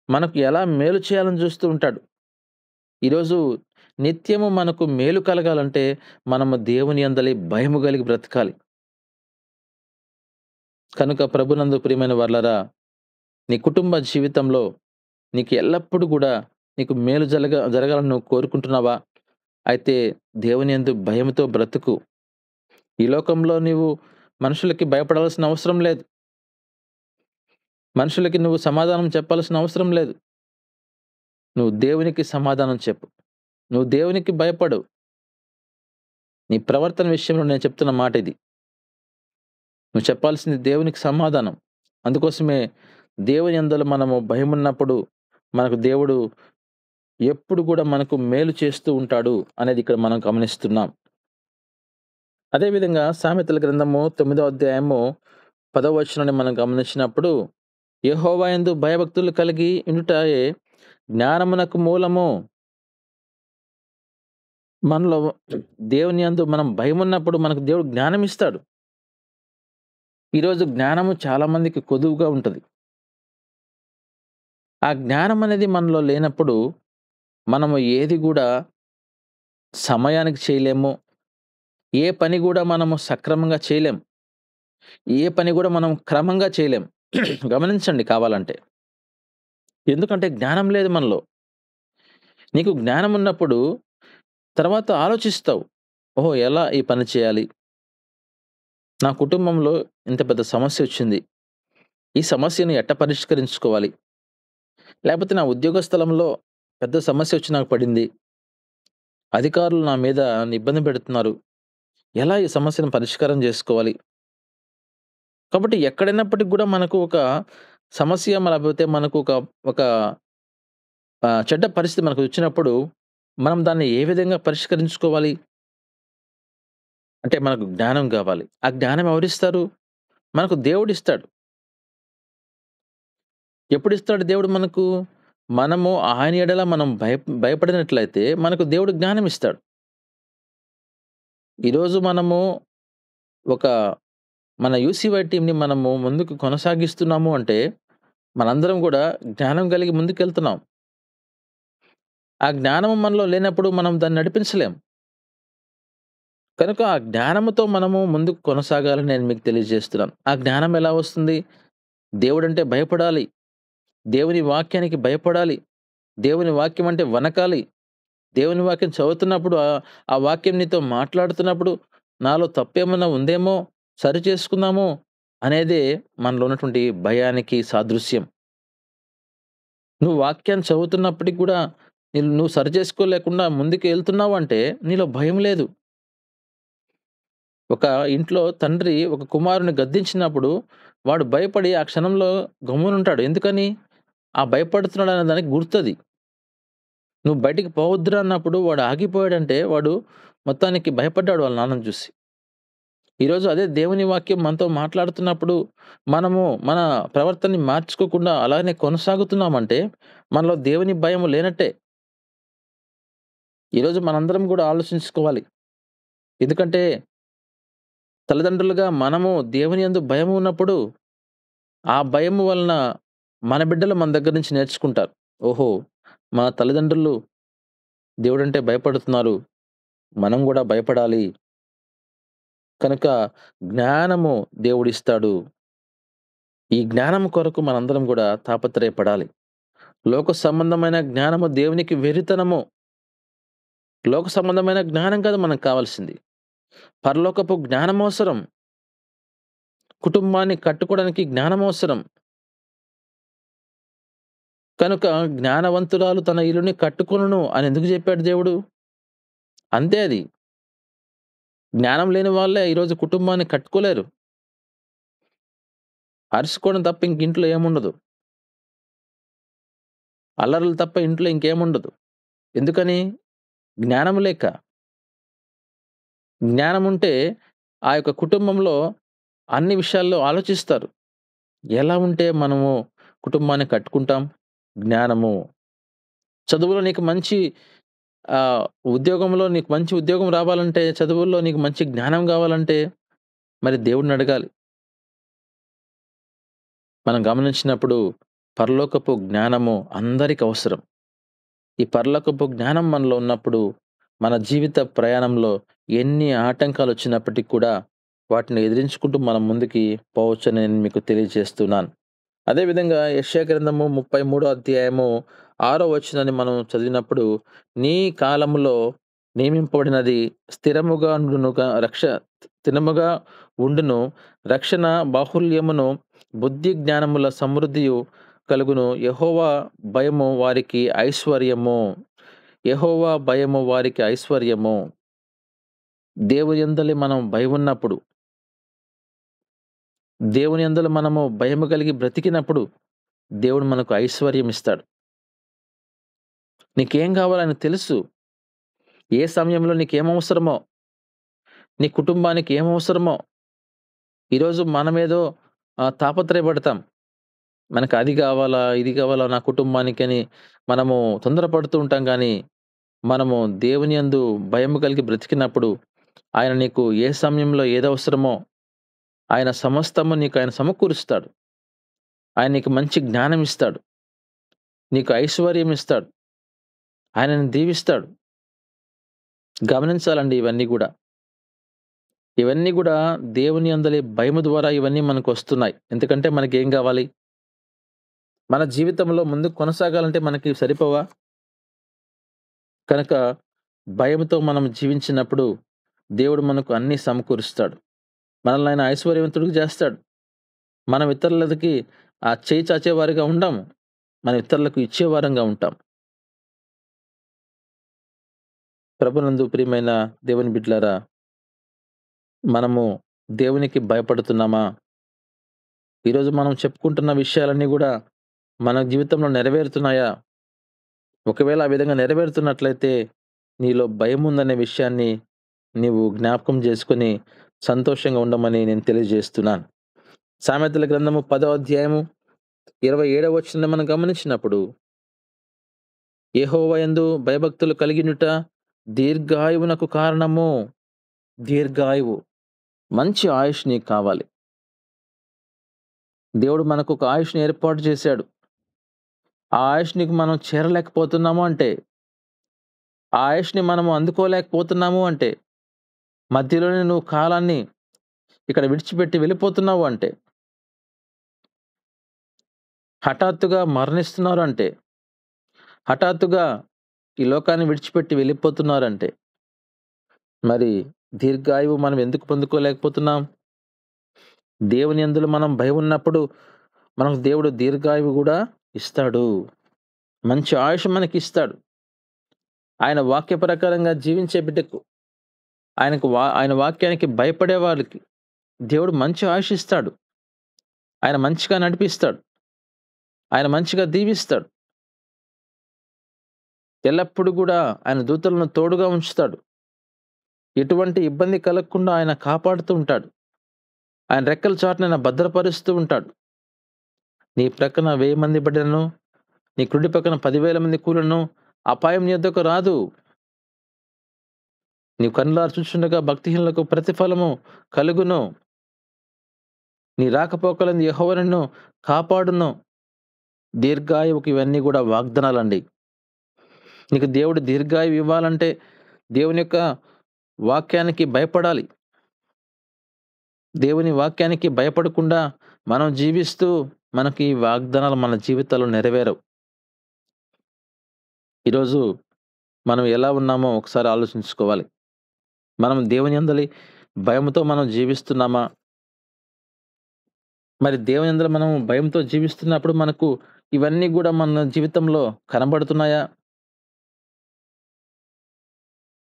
మనకు ఎలా మేలు చేయాలని చూస్తూ ఉంటాడు. ఈరోజు నిత్యము మనకు మేలు కలగాలంటే మనము దేవుని యందలి భయము కలిగి బ్రతకాలి. కనుక ప్రభునందు ప్రియమైన వారలారా, నీ కుటుంబ జీవితంలో నీకు ఎల్లప్పుడూ కూడా నీకు మేలు జరగాలని నువ్వు కోరుకుంటున్నావా? అయితే దేవుని యందు భయముతో బ్రతుకు. ఈ లోకంలో నీవు మనుషులకి భయపడాల్సిన అవసరం లేదు. మనుషులకి నువ్వు సమాధానం చెప్పాల్సిన అవసరం లేదు. నువ్వు దేవునికి సమాధానం చెప్పు. నువ్వు దేవునికి భయపడు. నీ ప్రవర్తన విషయంలో నేను చెప్తున్న మాట ఇది. నువ్వు చెప్పాల్సింది దేవునికి సమాధానం. అందుకోసమే దేవుని యందల మనము భయమున్నప్పుడు మనకు దేవుడు ఎప్పుడు కూడా మనకు మేలు చేస్తూ ఉంటాడు అనేది ఇక్కడ మనం గమనిస్తున్నాం. అదేవిధంగా సామెతల గ్రంథము 9వ అధ్యాయము 10వ వచనాన్ని మనం గమనించినప్పుడు, యెహోవా యందు భయభక్తులు కలిగి ఉండుటయే జ్ఞానమునకు మూలము. మనలో దేవుని యందు మనం భయమున్నప్పుడు మనకు దేవుడు జ్ఞానం ఇస్తాడు. ఈరోజు జ్ఞానము చాలా మందికి కొదువుగా ఉంటది. ఆ జ్ఞానం అనేది మనలో లేనప్పుడు మనము ఏది కూడా సమయానికి చేయలేము. ఏ పని కూడా మనము సక్రమంగా చేయలేం. ఏ పని కూడా మనం క్రమంగా చేయలేం. గమనించండి కావాలంటే. ఎందుకంటే జ్ఞానం లేదు మనలో. నీకు జ్ఞానం ఉన్నప్పుడు తర్వాత ఆలోచిస్తావు. ఓహో! ఎలా ఈ పని చేయాలి? నా కుటుంబంలో ఇంత పెద్ద సమస్య వచ్చింది. ఈ సమస్యను ఎట్ట పరిష్కరించుకోవాలి? లేకపోతే నా ఉద్యోగ స్థలంలో పెద్ద సమస్య వచ్చి నాకు పడింది. అధికారులు నా మీద ఇబ్బంది పెడుతున్నారు. ఎలా ఈ సమస్యను పరిష్కారం చేసుకోవాలి? కాబట్టి ఎక్కడైనప్పటికి కూడా మనకు ఒక సమస్య లేకపోతే మనకు ఒక చెడ్డ పరిస్థితి మనకు వచ్చినప్పుడు మనం దాన్ని ఏ విధంగా పరిష్కరించుకోవాలి? అంటే మనకు జ్ఞానం కావాలి. ఆ జ్ఞానం ఎవరిస్తారు? మనకు దేవుడిస్తాడు. ఎప్పుడిస్తాడు దేవుడు మనకు? మనము ఆయన యెడల మనం భయపడినట్లయితే మనకు దేవుడు జ్ఞానం ఇస్తాడు. ఈరోజు మనము మన యూసీవై టీమ్‌ని మనము ముందుకు కొనసాగిస్తున్నాము అంటే మనందరం కూడా జ్ఞానం కలిగి ముందుకెళ్తున్నాం. ఆ జ్ఞానం మనలో లేనప్పుడు మనం దాన్ని నడిపించలేం. కనుక ఆ జ్ఞానముతో మనము ముందుకు కొనసాగాలని నేను మీకు తెలియజేస్తున్నాను. ఆ జ్ఞానం ఎలా వస్తుంది? దేవుడంటే భయపడాలి. దేవుని వాక్యానికి భయపడాలి. దేవుని వాక్యం అంటే వనకాలి. దేవుని వాక్యం చదువుతున్నప్పుడు ఆ వాక్యం నీతో మాట్లాడుతున్నప్పుడు నాలో తప్పేమన్నా ఉందేమో సరి చేసుకుందాము అనేదే మనలో ఉన్నటువంటి భయానికి సాదృశ్యం. నువ్వు వాక్యాన్ని చదువుతున్నప్పటికి కూడా నువ్వు సరి చేసుకోలేకుండా ముందుకు వెళ్తున్నావు అంటే నీలో భయం లేదు. ఒక ఇంట్లో తండ్రి ఒక కుమారుని గద్దించినప్పుడు వాడు భయపడి ఆ క్షణంలో గమ్మునుంటాడు. ఎందుకని? ఆ భయపడుతున్నాడు అనే దానికి గుర్తది. నువ్వు బయటికి పోవద్దురా అన్నప్పుడు వాడు ఆగిపోయాడంటే వాడు మొత్తానికి భయపడ్డాడు వాళ్ళ నాన్నని చూసి. ఈరోజు అదే దేవుని వాక్యం మనతో మాట్లాడుతున్నప్పుడు మనము మన ప్రవర్తనని మార్చుకోకుండా అలానే కొనసాగుతున్నామంటే మనలో దేవుని భయం లేనట్టే. ఈరోజు మనందరం కూడా ఆలోచించుకోవాలి. ఎందుకంటే తల్లిదండ్రులుగా మనము దేవుని యందు భయం ఉన్నప్పుడు ఆ భయము వలన మన బిడ్డలు మన దగ్గర నుంచి నేర్చుకుంటారు. ఓహో! మా తల్లిదండ్రులు దేవుడంటే భయపడుతున్నారు. మనం గూడా భయపడాలి. కనుక జ్ఞానము దేవుడిస్తాడు. ఈ జ్ఞానం కొరకు మనందరం గూడా తాపత్రయపడాలి. లోక సంబంధమైన జ్ఞానము దేవునికి వెర్రితనము. లోక సంబంధమైన జ్ఞానం కాదు మనకు కావాల్సింది. పరలోకపు జ్ఞానం అవసరం. కుటుంబాన్ని కట్టుకోవడానికి జ్ఞానం అవసరం. కనుక జ్ఞానవంతురాలు తన ఇల్లుని కట్టుకొనును అని ఎందుకు చెప్పాడు దేవుడు? అంతే అది. జ్ఞానం లేని వాళ్ళే ఈరోజు కుటుంబాన్ని కట్టుకోలేరు. అరుసుకోవడం తప్ప ఇంక ఇంట్లో ఏముండదు. అల్లర్లు తప్ప ఇంట్లో ఇంకేముండదు. ఎందుకని? జ్ఞానం లేక. జ్ఞానం ఉంటే ఆ యొక్క కుటుంబంలో అన్ని విషయాల్లో ఆలోచిస్తారు. ఎలా ఉంటే మనము కుటుంబాన్ని కట్టుకుంటాం? జ్ఞానము. చదువులో నీకు మంచి ఆహ్, ఉద్యోగంలో నీకు మంచి ఉద్యోగం రావాలంటే, చదువుల్లో నీకు మంచి జ్ఞానం గావాలంటే మరి దేవుడిని అడగాలి. మనం గమనించినప్పుడు పరలోకపు జ్ఞానము అందరికి అవసరం. ఈ పరలోకపు జ్ఞానం మనలో ఉన్నప్పుడు మన జీవిత ప్రయాణంలో ఎన్ని ఆటంకాలొచ్చినప్పటికి కూడా వాటిని ఎదిరించుకుంటూ మనం ముందుకి పోవచ్చని నేను మీకు తెలియజేస్తున్నాను. అదేవిధంగా యెషయా గ్రంథము 33 అధ్యాయము 6 వచనాన్ని మనం చదివినప్పుడు, నీ కాలములో నియమింపబడినది స్థిరముగా ఉండును. రక్షణ బాహుల్యమును, బుద్ధి జ్ఞానముల సమృద్ధియు కలుగును. యెహోవా భయము వారికి ఐశ్వర్యము. యెహోవా భయము వారికి ఐశ్వర్యము. దేవుని యందలి మనం భయమున్నప్పుడు, దేవుని యందల మనము భయము కలిగి బ్రతికినప్పుడు దేవుడు మనకు ఐశ్వర్యం ఇస్తాడు. నీకేం కావాలో ఆయనకు తెలుసు. ఏ సమయంలో నీకేమవసరమో, నీ కుటుంబానికి ఏమవసరమో. ఈరోజు మనమేదో తాపత్రయపడతాం. మనకు అది గావాలా, ఇది గావాలా నా కుటుంబానికని మనము తొందరపడుతూ ఉంటాం గానీ, మనము దేవుని యందు భయము కలిగి బ్రతికినప్పుడు, ఆయన నీకు ఏ సమయంలో ఏదవసరమో, ఆయన సమస్తము నీకు ఆయన సమకూరుస్తాడు. ఆయన నీకు మంచి జ్ఞానం ఇస్తాడు. నీకు ఐశ్వర్యం ఇస్తాడు. ఆయన నిన్ను దీవిస్తాడు. గమనించాలండి ఇవన్నీ గూడా. ఇవన్నీ గూడా దేవుని యందలి భయము ద్వారా ఇవన్నీ మనకొస్తున్నాయి. ఎందుకంటే మనకేం గావాలి? మన జీవితంలో ముందుకు కొనసాగాలంటే మనకి సరిపోవా? కనుక భయముతో మనం జీవించినప్పుడు దేవుడు మనకు అన్నీ సమకూరుస్తాడు. మనల్ని ఆయన ఐశ్వర్యవంతుడిగా చేస్తాడు. మనం ఇతరులకి చేయి చాచేవారిగా ఉండాము. మనం ఇతరులకు ఇచ్చేవారంగా ఉంటాం. ప్రభునందు ప్రియమైన దేవుని బిడ్డలారా, మనము దేవునికి భయపడుతున్నామా? ఈరోజు మనం చెప్పుకుంటున్న విషయాలన్నీ గూడా మన జీవితంలో నెరవేరుతున్నాయా? ఒకవేళ ఆ విధంగా నెరవేరుతున్నట్లయితే నీలో భయముందనే విషయాన్ని నీవు జ్ఞాపకం చేసుకొని సంతోషంగా ఉండమని నేను తెలియజేస్తున్నాను. సామెతల గ్రంథము 10వ అధ్యాయము 27వ వచనాన్ని మనం గమనించినప్పుడు, యెహోవా యందు భయభక్తులు కలిగినుట దీర్ఘాయువునకు కారణము. దీర్ఘాయువు. మంచి ఆయుష్ నీకు కావాలి. దేవుడు మనకు ఒక ఆయుష్‌ని ఏర్పాటు చేశాడు. ఆ ఆయుష్‌నికి మనం చేరలేకపోతున్నాము అంటే, ఆ ఆయుష్‌ని మనము అందుకోలేకపోతున్నాము అంటే, మధ్యలోనే నువ్వు కాలాన్ని ఇక్కడ విడిచిపెట్టి వెళ్ళిపోతున్నావు అంటే, హఠాత్తుగా మరణిస్తున్నారు అంటే, హఠాత్తుగా ఈ లోకాన్ని విడిచిపెట్టి వెళ్ళిపోతున్నారంటే, మరి దీర్ఘాయువు మనం ఎందుకు పొందుకోలేకపోతున్నాం? దేవుని యందు మనం భయం ఉన్నప్పుడు మనకు దేవుడు దీర్ఘాయువు గూడా ఇస్తాడు. మంచి ఆయుష్ మనకిస్తాడు. ఆయన వాక్య ప్రకారంగా జీవించే బిడ్డకు, ఆయన వాక్యానికి భయపడే వాళ్ళకి దేవుడు మంచి ఆయుష్ ఇస్తాడు. ఆయన మంచిగా నడిపిస్తాడు. ఆయన మంచిగా దీవిస్తాడు. ఎల్లప్పుడూ గూడా ఆయన దూతలను తోడుగా ఉంచుతాడు. ఎటువంటి ఇబ్బంది కలగకుండా ఆయన కాపాడుతూ ఉంటాడు. ఆయన రెక్కల చాటున ఆయన భద్రపరుస్తూ ఉంటాడు. నీ ప్రక్కన 1000 మంది పడినను, నీ కుడి పక్కన 10,000 మంది కూలినను అపాయం నీ యొద్దకు రాదు. నీవు కన్నులారా చూచుండగా భక్తిహీనులకు ప్రతిఫలము కలుగును. నీ రాకపోకలందు యెహోవా నిన్ను కాపాడును. దీర్ఘాయువుకి ఇవన్నీ గూడా వాగ్దానాలండి. నీకు దేవుడు దీర్ఘాయువు ఇవ్వాలంటే దేవుని యొక్క వాక్యానికి భయపడాలి. దేవుని వాక్యానికి భయపడకుండా మనం జీవిస్తూ మనకి ఈ వాగ్దానాలు మన జీవితాల్లో నెరవేరవు. ఈరోజు మనం ఎలా ఉన్నామో ఒకసారి ఆలోచించుకోవాలి. మనం దేవుని యందలి భయముతో మనం జీవిస్తున్నామా? మరి దేవుని యందల మనం భయంతో జీవిస్తున్నప్పుడు మనకు ఇవన్నీ గూడా మన జీవితంలో కనబడుతున్నాయా?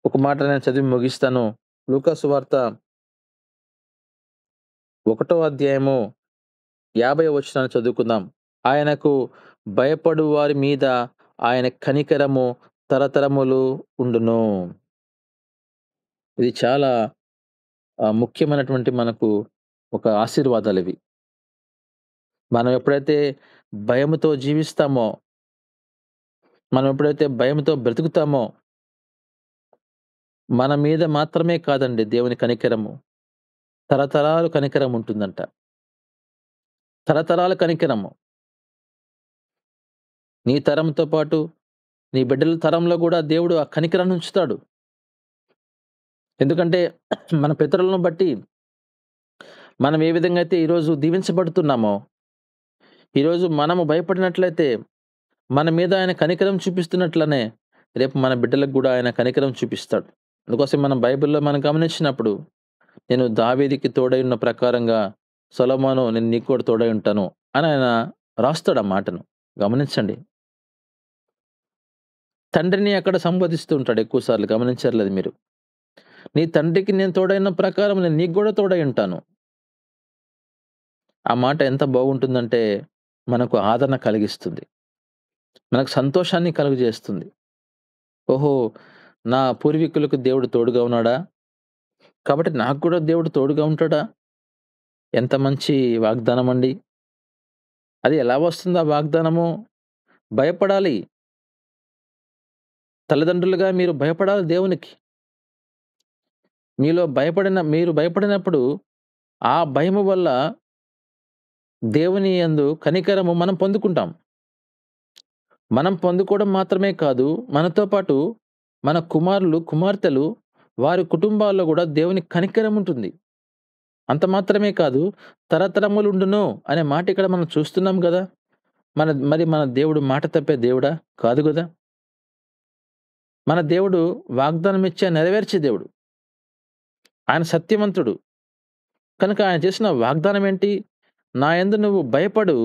ఒక మాట నేను చదివి ముగిస్తాను. లూకా సువార్త 1వ అధ్యాయము 50వ వచనాన్ని చదువుకుందాం. ఆయనకు భయపడు వారి మీద ఆయన కనికరము తరతరములు ఉండును. ఇది చాలా ముఖ్యమైనటువంటి మనకు ఒక ఆశీర్వాదాలివి. మనం ఎప్పుడైతే భయముతో జీవిస్తామో, మనం ఎప్పుడైతే భయముతో బ్రతుకుతామో, మన మీద మాత్రమే కాదండి దేవుని కనికరము. తరతరాలు కనికరం ఉంటుందంట. తరతరాల కనికరము. నీ తరంతో పాటు నీ బిడ్డల తరంలో గూడా దేవుడు ఆ కనికరాన్ని ఉంచుతాడు. ఎందుకంటే మన పితరులను బట్టి మనం ఏ విధంగా అయితే ఈరోజు దీవించబడుతున్నామో, ఈరోజు మనము భయపడినట్లయితే మన మీద ఆయన కనికరం చూపిస్తున్నట్లనే రేపు మన బిడ్డలకు గూడా ఆయన కనికరం చూపిస్తాడు. అందుకోసం మనం బైబిల్‌లో మనం గమనించినప్పుడు, నేను దావీదుకి తోడై ఉన్న ప్రకారంగా సొలొమోను నేను నీకు కూడా తోడై ఉంటాను అని ఆయన రాస్తాడు ఆ మాటను. గమనించండి. తండ్రిని అక్కడ సంబోధిస్తూ ఉంటాడు ఎక్కువ సార్లు. గమనించారు లేదు మీరు? నీ తండ్రికి నేను తోడైన ప్రకారం నేను నీకు గూడా తోడై ఉంటాను. ఆ మాట ఎంత బాగుంటుందంటే మనకు ఆదరణ కలిగిస్తుంది. మనకు సంతోషాన్ని కలుగజేస్తుంది. ఓహో! నా పూర్వీకులకు దేవుడు తోడుగా ఉన్నాడా? కాబట్టి నాకు కూడా దేవుడు తోడుగా ఉంటాడా? ఎంత మంచి వాగ్దానం అండి. అది ఎలా వస్తుంది ఆ వాగ్దానము? భయపడాలి. తల్లిదండ్రులుగా మీరు భయపడాలి దేవునికి. మీరు భయపడినప్పుడు ఆ భయము వల్ల దేవుని యందు కనికరము మనం పొందుకుంటాం. మనం పొందుకోవడం మాత్రమే కాదు, మనతో పాటు మన కుమారులు, కుమార్తెలు వారి కుటుంబాల్లో గూడా దేవుని కనికరం ఉంటుంది. అంత మాత్రమే కాదు, తరతరములుండును అనే మాట ఇక్కడ మనం చూస్తున్నాం గదా! మరి మన దేవుడు మాట తప్పే దేవుడా? కాదు గదా! మన దేవుడు వాగ్దానం ఇచ్చే నెరవేర్చే దేవుడు. ఆయన సత్యవంతుడు. కనుక ఆయన చేసిన వాగ్దానం ఏంటి? నా యందు నువ్వు భయపడు,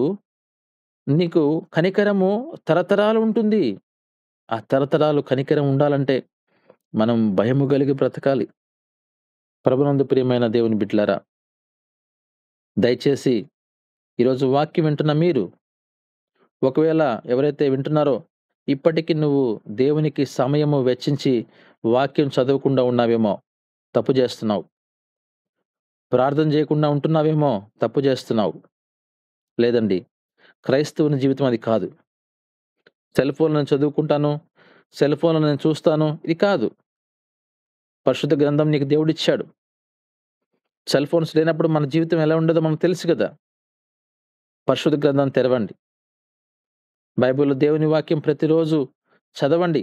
నీకు కనికరము తరతరాలు ఉంటుంది. ఆ తరతరాలు కనికరం ఉండాలంటే మనం భయము కలిగి బ్రతకాలి. ప్రభునందు ప్రియమైన దేవుని బిడ్డలారా, దయచేసి ఈరోజు వాక్యం వింటున్న మీరు, ఒకవేళ ఎవరైతే వింటున్నారో ఇప్పటికి నువ్వు దేవునికి సమయము వెచ్చించి వాక్యం చదవకుండా ఉన్నావేమో, తప్పు చేస్తున్నావు. ప్రార్థన చేయకుండా ఉంటున్నావేమో, తప్పు చేస్తున్నావు. లేదండి, క్రైస్తవుని జీవితం అది కాదు. సెల్ ఫోన్‌లో నేను చదువుకుంటాను, సెల్ ఫోన్‌లో నేను చూస్తాను, ఇది కాదు. పరిశుద్ధ గ్రంథం నీకు దేవుడిచ్చాడు. సెల్ ఫోన్స్ లేనప్పుడు మన జీవితం ఎలా ఉండదో మనకు తెలుసు గదా! పరిశుద్ధ గ్రంథాన్ని తెరవండి. బైబిల్‌లో దేవుని వాక్యం ప్రతిరోజు చదవండి.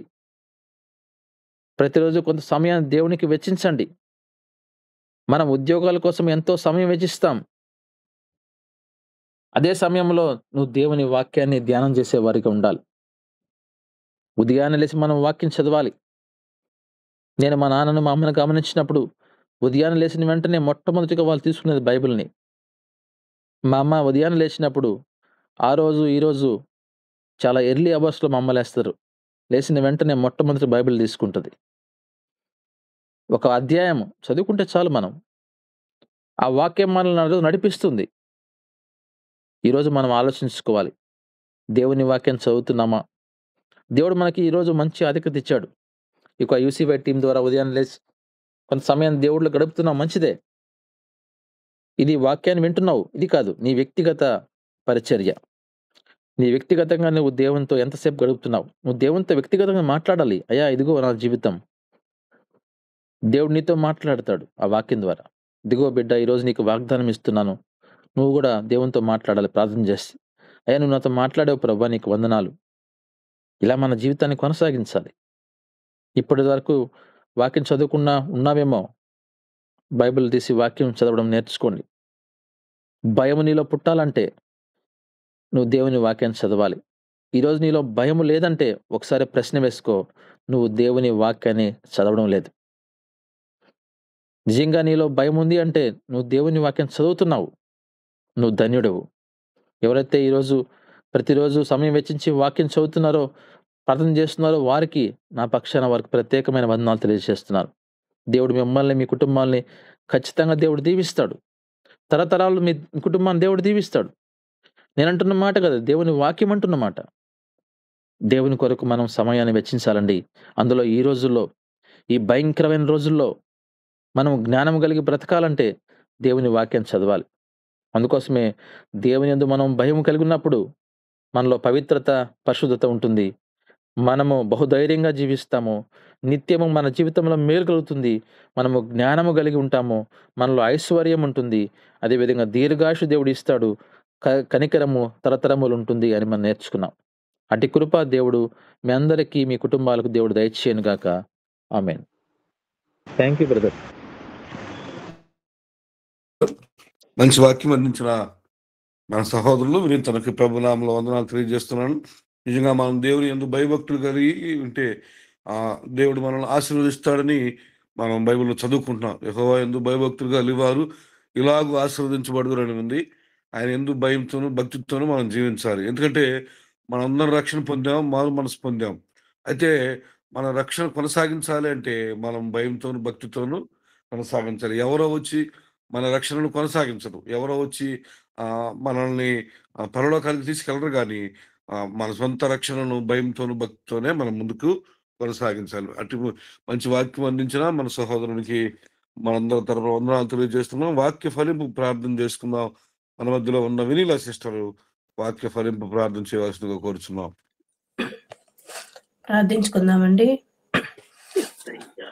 ప్రతిరోజు కొంత సమయాన్ని దేవునికి వెచ్చించండి. మనం ఉద్యోగాల కోసం ఎంతో సమయం వెచ్చిస్తాం. అదే సమయంలో నువ్వు దేవుని వాక్యాన్ని ధ్యానం చేసేవారిగా ఉండాలి. ఉదయాన్నే లేచి మనం వాక్యం చదవాలి. నేను మా నాన్నను, మా అమ్మను గమనించినప్పుడు ఉదయాన్నే లేచిన వెంటనే మొట్టమొదటిగా వాళ్ళు తీసుకునేది బైబిల్‌ని. మా అమ్మ ఉదయాన్నే లేచినప్పుడు ఆ రోజు, ఈ రోజు చాలా ఎర్లీ అవర్స్‌లో మా అమ్మ లేస్తారు. లేచిన వెంటనే మొట్టమొదటి బైబిల్ తీసుకుంటది. ఒక అధ్యాయం చదువుకుంటే చాలు మనం. ఆ వాక్యం మనల్ని నడిపిస్తుంది. ఈరోజు మనం ఆలోచించుకోవాలి. దేవుని వాక్యం చదువుతున్నామా? దేవుడు మనకి ఈరోజు మంచి ఆధిక్యత ఇచ్చాడు. ఇక యూసీవై టీం ద్వారా ఉదయాన్నే లేచి కొంత సమయం దేవుడిలో గడుపుతున్నావు, మంచిదే. ఇది వాక్యాన్ని వింటున్నావు, ఇది కాదు నీ వ్యక్తిగత పరిచర్య. నీ వ్యక్తిగతంగా నువ్వు దేవునితో ఎంతసేపు గడుపుతున్నావు? నువ్వు దేవునితో వ్యక్తిగతంగా మాట్లాడాలి. అయ్యా ఇదిగో నా జీవితం. దేవుడు నీతో మాట్లాడతాడు ఆ వాక్యం ద్వారా. ఇదిగో బిడ్డ, ఈరోజు నీకు వాగ్దానం ఇస్తున్నాను. నువ్వు కూడా దేవునితో మాట్లాడాలి ప్రార్థన చేసి. అయ్యా నువ్వు నాతో మాట్లాడావు ప్రభా, నీకు వందనాలు. ఇలా మన జీవితాన్ని కొనసాగించాలి. ఇప్పటి వరకు వాక్యం చదువుకున్నా ఉన్నావేమో, బైబిల్ తీసి వాక్యం చదవడం నేర్చుకోండి. భయం నీలో పుట్టాలంటే నువ్వు దేవుని వాక్యాన్ని చదవాలి. ఈరోజు నీలో భయం లేదంటే ఒకసారి ప్రశ్న వేసుకో, నువ్వు దేవుని వాక్యాన్ని చదవడం లేదు. నిజంగా నీలో భయం ఉంది అంటే నువ్వు దేవుని వాక్యం చదువుతున్నావు, నువ్వు ధన్యుడవు. ఎవరైతే ఈరోజు ప్రతిరోజు సమయం వెచ్చించి వాక్యం చదువుతున్నారో, ప్రార్థన చేస్తున్నారో వారికి నా పక్షాన వారికి ప్రత్యేకమైన వందనాలు తెలియజేస్తున్నాను. దేవుడు మిమ్మల్ని, మీ కుటుంబాల్ని ఖచ్చితంగా దేవుడు దీవిస్తాడు. తరతరాలు మీ కుటుంబాన్ని దేవుడు దీవిస్తాడు. నేను అంటున్న మాట కదా, దేవుని వాక్యం అంటున్న మాట. దేవుని కొరకు మనం సమయాన్ని వెచ్చించాలండి. అందులో ఈ రోజుల్లో, ఈ భయంకరమైన రోజుల్లో మనం జ్ఞానం కలిగి బ్రతకాలంటే దేవుని వాక్యం చదవాలి. అందుకోసమే దేవుని యందు మనం భయం కలిగి ఉన్నప్పుడు మనలో పవిత్రత, పరిశుద్ధత ఉంటుంది. మనము బహుధైర్యంగా జీవిస్తాము. నిత్యము మన జీవితంలో మేలు కలుగుతుంది. మనము జ్ఞానము కలిగి ఉంటాము. మనలో ఐశ్వర్యం ఉంటుంది. అదేవిధంగా దీర్ఘాయుషు దేవుడు ఇస్తాడు. కనికరము తరతరములు ఉంటుంది అని మనం నేర్చుకున్నాం. అటు కృప దేవుడు మీ అందరికీ, మీ కుటుంబాలకు దేవుడు దయచేయను గాక. ఆమేన్. Thank you brother. మంచి వాక్యం అందించిన మన సహోదరులు తనకి ప్రభునామంలో వందనాలు తెలియజేస్తున్నాను. నిజంగా మనం దేవుని యందు భయభక్తులు కలిగి ఉంటే దేవుడు మనల్ని ఆశీర్వదిస్తాడని మనం బైబిల్లో చదువుకుంటున్నాం. యెహోవా యందు భయభక్తులు కలిగివారు ఇలాగూ ఆశీర్వదించబడుదురు అని ఉంది. ఆయన యందు భయంతోనూ భక్తితోనూ మనం జీవించాలి. ఎందుకంటే మనందరం రక్షణ పొందాం, మారు మనసు పొందాం. అయితే మన రక్షణ కొనసాగించాలి అంటే మనం భయంతోనూ భక్తితోనూ కొనసాగించాలి. ఎవరో వచ్చి మన రక్షణను కొనసాగించరు. ఎవరో వచ్చి మనల్ని పరలోకానికి తీసుకెళ్లరు గానీ మన సొంత రక్షణను భయంతోనూ భక్తితోనే మనం ముందుకు కొనసాగించాలి. అటు మంచి వాక్యం అందించిన మన సహోదరునికి మనందరి తరపున వందనాలు తెలియజేస్తున్నాం. వాక్య ఫలింపు ప్రార్థన చేసుకుందాం. మన మధ్యలో ఉన్న వినీలా సిస్టరు వాక్య ఫలింపు ప్రార్థన చేయవలసిందిగా కోరుచున్నాం. ప్రార్థించుకుందామండి.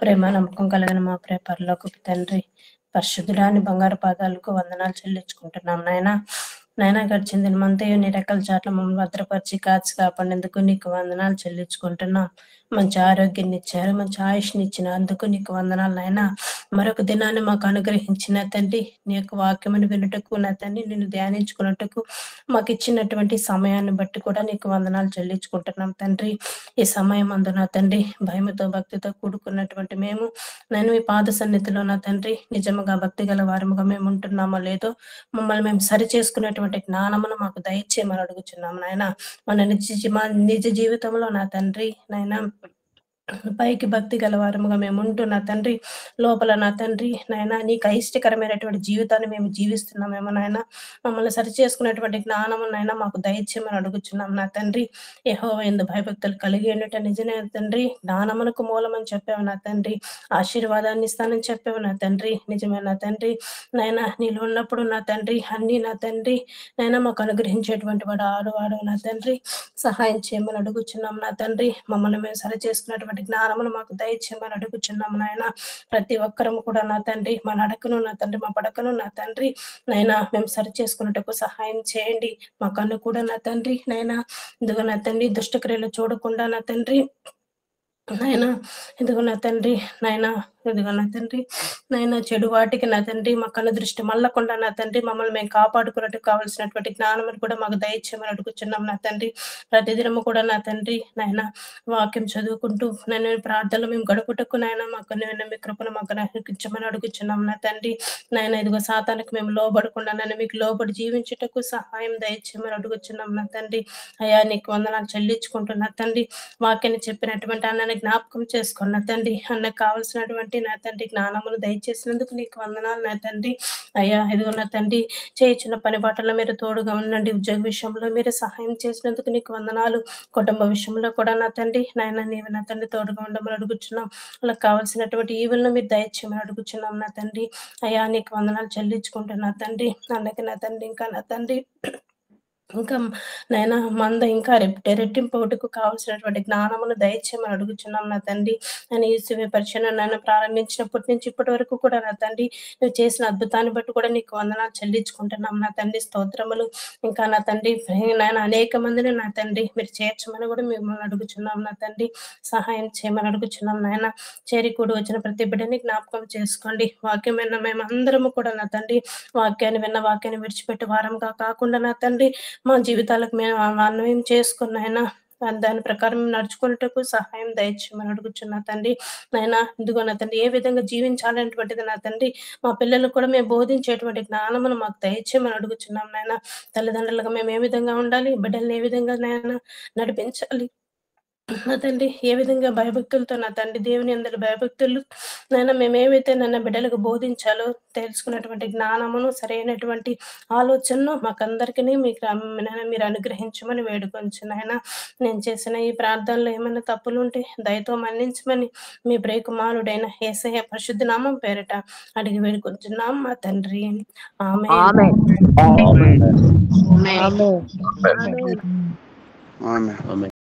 ప్రేమ నమ్మకం కలిగిన మా ప్రియ పరలోకపు తండ్రి, పరిశుద్ధుడాని బంగారు పాదాలకు వందనాలు చెల్లించుకుంటున్నాం నాయనా గడిచిన దినమంతయు నీ రెక్కల చాట్ల మమ్మల్ని భద్రపరిచి కాచి కాపాడినందుకు నీకు వందనాలు చెల్లించుకుంటున్నాం. మంచి ఆరోగ్యాన్ని ఇచ్చారు, మంచి ఆయుష్ని ఇచ్చిన అందుకు నీకు వందనాలు నాయనా. మరొక దినాన్ని మాకు అనుగ్రహించిన తండ్రి, నీ యొక్క వాక్యమును వినుటకు నా తండ్రి, నిన్ను ధ్యానించుకున్నట్టుకు మాకు ఇచ్చినటువంటి సమయాన్ని బట్టి కూడా నీకు వందనాలు చెల్లించుకుంటున్నాం తండ్రి. ఈ సమయం అందు నా తండ్రి భయముతో భక్తితో కూడుకున్నటువంటి మేము నేను మీ పాద సన్నిధిలో నా తండ్రి నిజముగా భక్తి గల వారముగా మేము ఉంటున్నామో లేదో మమ్మల్ని మేము సరి చేసుకునేటువంటి జ్ఞానమును మాకు దయచేయమని అడుగుచున్నాము నాయన. మన నిజ జీవితంలో నా తండ్రి నాయన పైకి భక్తి గలవారముగా మేము ఉంటూ నా తండ్రి లోపల నా తండ్రి నాయన నీకు అయిష్టకరమైనటువంటి జీవితాన్ని మేము జీవిస్తున్నామేమో నాయన. మమ్మల్ని సరి చేసుకునేటువంటి జ్ఞానము నాయన మాకు దయచేయమని అడుగుచున్నాం నా తండ్రి. యెహోవా యందు భయభక్తులు కలిగి ఉండట నిజమే తండ్రి. జ్ఞానమునకు మూలమని చెప్పావు నా తండ్రి. ఆశీర్వాదాన్ని ఇస్తానని చెప్పావు నా తండ్రి. నిజమే నా తండ్రి. నాయన నీలో ఉన్నప్పుడు నా తండ్రి అన్ని నా తండ్రి నాయన మాకు అనుగ్రహించేటువంటి వాడు ఆడవాడు నా తండ్రి. సహాయం చేయమని అడుగుచున్నాం నా తండ్రి. మమ్మల్ని మేము సరి చేసుకున్నటువంటి జ్ఞానమును మాకు దయచేయమని అడుగుచున్నాము నాయన. ప్రతి ఒక్కరము కూడా నా తండ్రి మా నడకను నా తండ్రి మా పడకను నా తండ్రి నైనా మేము సరి చేసుకున్నట్టుకు సహాయం చేయండి. మా కన్ను కూడా నా తండ్రి నైనా ఇదిగో నా తండ్రి దుష్టక్రియలు చూడకుండా నా తండ్రి నాయనా ఇదిగో నా తండ్రి నాయనా ఇదిగో నా తండ్రి నాయన చెడు వాటికి నా తండ్రి మా కన్ను దృష్టి మళ్ళకుండా నా తండ్రి మమ్మల్ని మేము కాపాడుకున్నట్టు కావాల్సినటువంటి జ్ఞానం కూడా మాకు దయచేయమని అడుగుచున్నాం నా తండ్రి. ప్రతిదినము కూడా నా తండ్రి నాయన వాక్యం చదువుకుంటూ నేను ప్రార్థనలు మేము గడుపుటకు నాయన మాకు మీ కృపను మాకు అనుగ్రహించమని అడుగుచున్నాం నా తండ్రి. నాయన ఇదిగో సాతానికి మేము లోబడకుండా నన్ను మీకు లోబడి జీవించుటకు సహాయం దయచేయమని అడుగుచున్నాం నా తండ్రి. అయ్యా నీకు వందనాలు చెల్లించుకుంటున్నా తండ్రి. వాక్యాన్ని చెప్పినటువంటి అన్నని జ్ఞాపకం చేసుకున్న తండ్రి. అన్నకు కావాల్సినటువంటి బట్టి నా తండ్రి జ్ఞానమును దయచేసినందుకు నీకు వందనాలు నా తండ్రి. అయ్యా ఇదిగో నా తండ్రి చేయించిన పని బాటలో మీరు తోడుగా ఉండండి. ఉద్యోగ విషయంలో మీరు సహాయం చేసినందుకు నీకు వందనాలు. కుటుంబ విషయంలో కూడా నా తండ్రి నాయన నీవు నా తండ్రి తోడుగా ఉండమని అడుగుచున్నాం. వాళ్ళకి కావాల్సినటువంటి ఈవులను మీరు దయచేయమని అడుగుచున్నాం నా తండ్రి. అయ్యా నీకు వందనాలు చెల్లించుకుంటున్నా తండ్రి. అలాగే నా తండ్రి ఇంకా నా తండ్రి ఇంకా నాయన మంద ఇంకా రెట్టింపుటకు కావాల్సినటువంటి జ్ఞానమును దయచేయమని అడుగుచున్నాం నా తండ్రి. నేను యేసువే పరిచయం నాయన ప్రారంభించినప్పటి నుంచి ఇప్పటి వరకు కూడా నా తండ్రి నువ్వు చేసిన అద్భుతాన్ని బట్టి కూడా నీకు వందనాలు చెల్లించుకుంటున్నాం నా తండ్రి. స్తోత్రములు. ఇంకా నా తండ్రి నాయన అనేక మందిని నా తండ్రి మీరు చేర్చమని కూడా మిమ్మల్ని అడుగుచున్నాం నా తండ్రి. సహాయం చేయమని అడుగుచున్నాం నాయన. చేరికూడి వచ్చిన ప్రతి బిడ్డని జ్ఞాపకం చేసుకోండి. వాక్యం విన్న మేమందరము కూడా నా తండ్రి వాక్యాన్ని విన్న వాక్యాన్ని విడిచిపెట్టి వారంగా కాకుండా నా తండ్రి మా జీవితాలకు మేము అన్వయం చేసుకున్నాయినా దాని ప్రకారం నడుచుకున్నటకు సహాయం దయచేయమని అడుగుచున్నా తండ్రి. నాయన ఇదిగో నా తండ్రి ఏ విధంగా జీవించాలనేటువంటిది నా తండ్రి మా పిల్లలకు కూడా మేము బోధించేటువంటి జ్ఞానమును మాకు దయచేయమని అడుగుచున్నాం నాయన. తల్లిదండ్రులుగా మేము ఏ విధంగా ఉండాలి, బిడ్డల్ని ఏ విధంగా నాయన నడిపించాలి నా తండ్రి, ఏ విధంగా భయభక్తులతో నా తండ్రి దేవుని అందరి భయభక్తులు నాయన మేమేమైతే నన్ను బిడ్డలకు బోధించాలో తెలుసుకున్నటువంటి జ్ఞానమును సరైనటువంటి ఆలోచనను మాకందరికీ మీకు నాయన మీరు అనుగ్రహించమని వేడుకొంచు నాయన. నేను చేసిన ఈ ప్రార్థనలో ఏమైనా తప్పులు ఉంటే దయతో మన్నించమని మీ ప్రియకుమారుడైన యేసయ్య పరిశుద్ధ నామం పేరిట అడిగి వేడుకొంచున్నాం మా తండ్రి. ఆమేన్. ఆమేన్.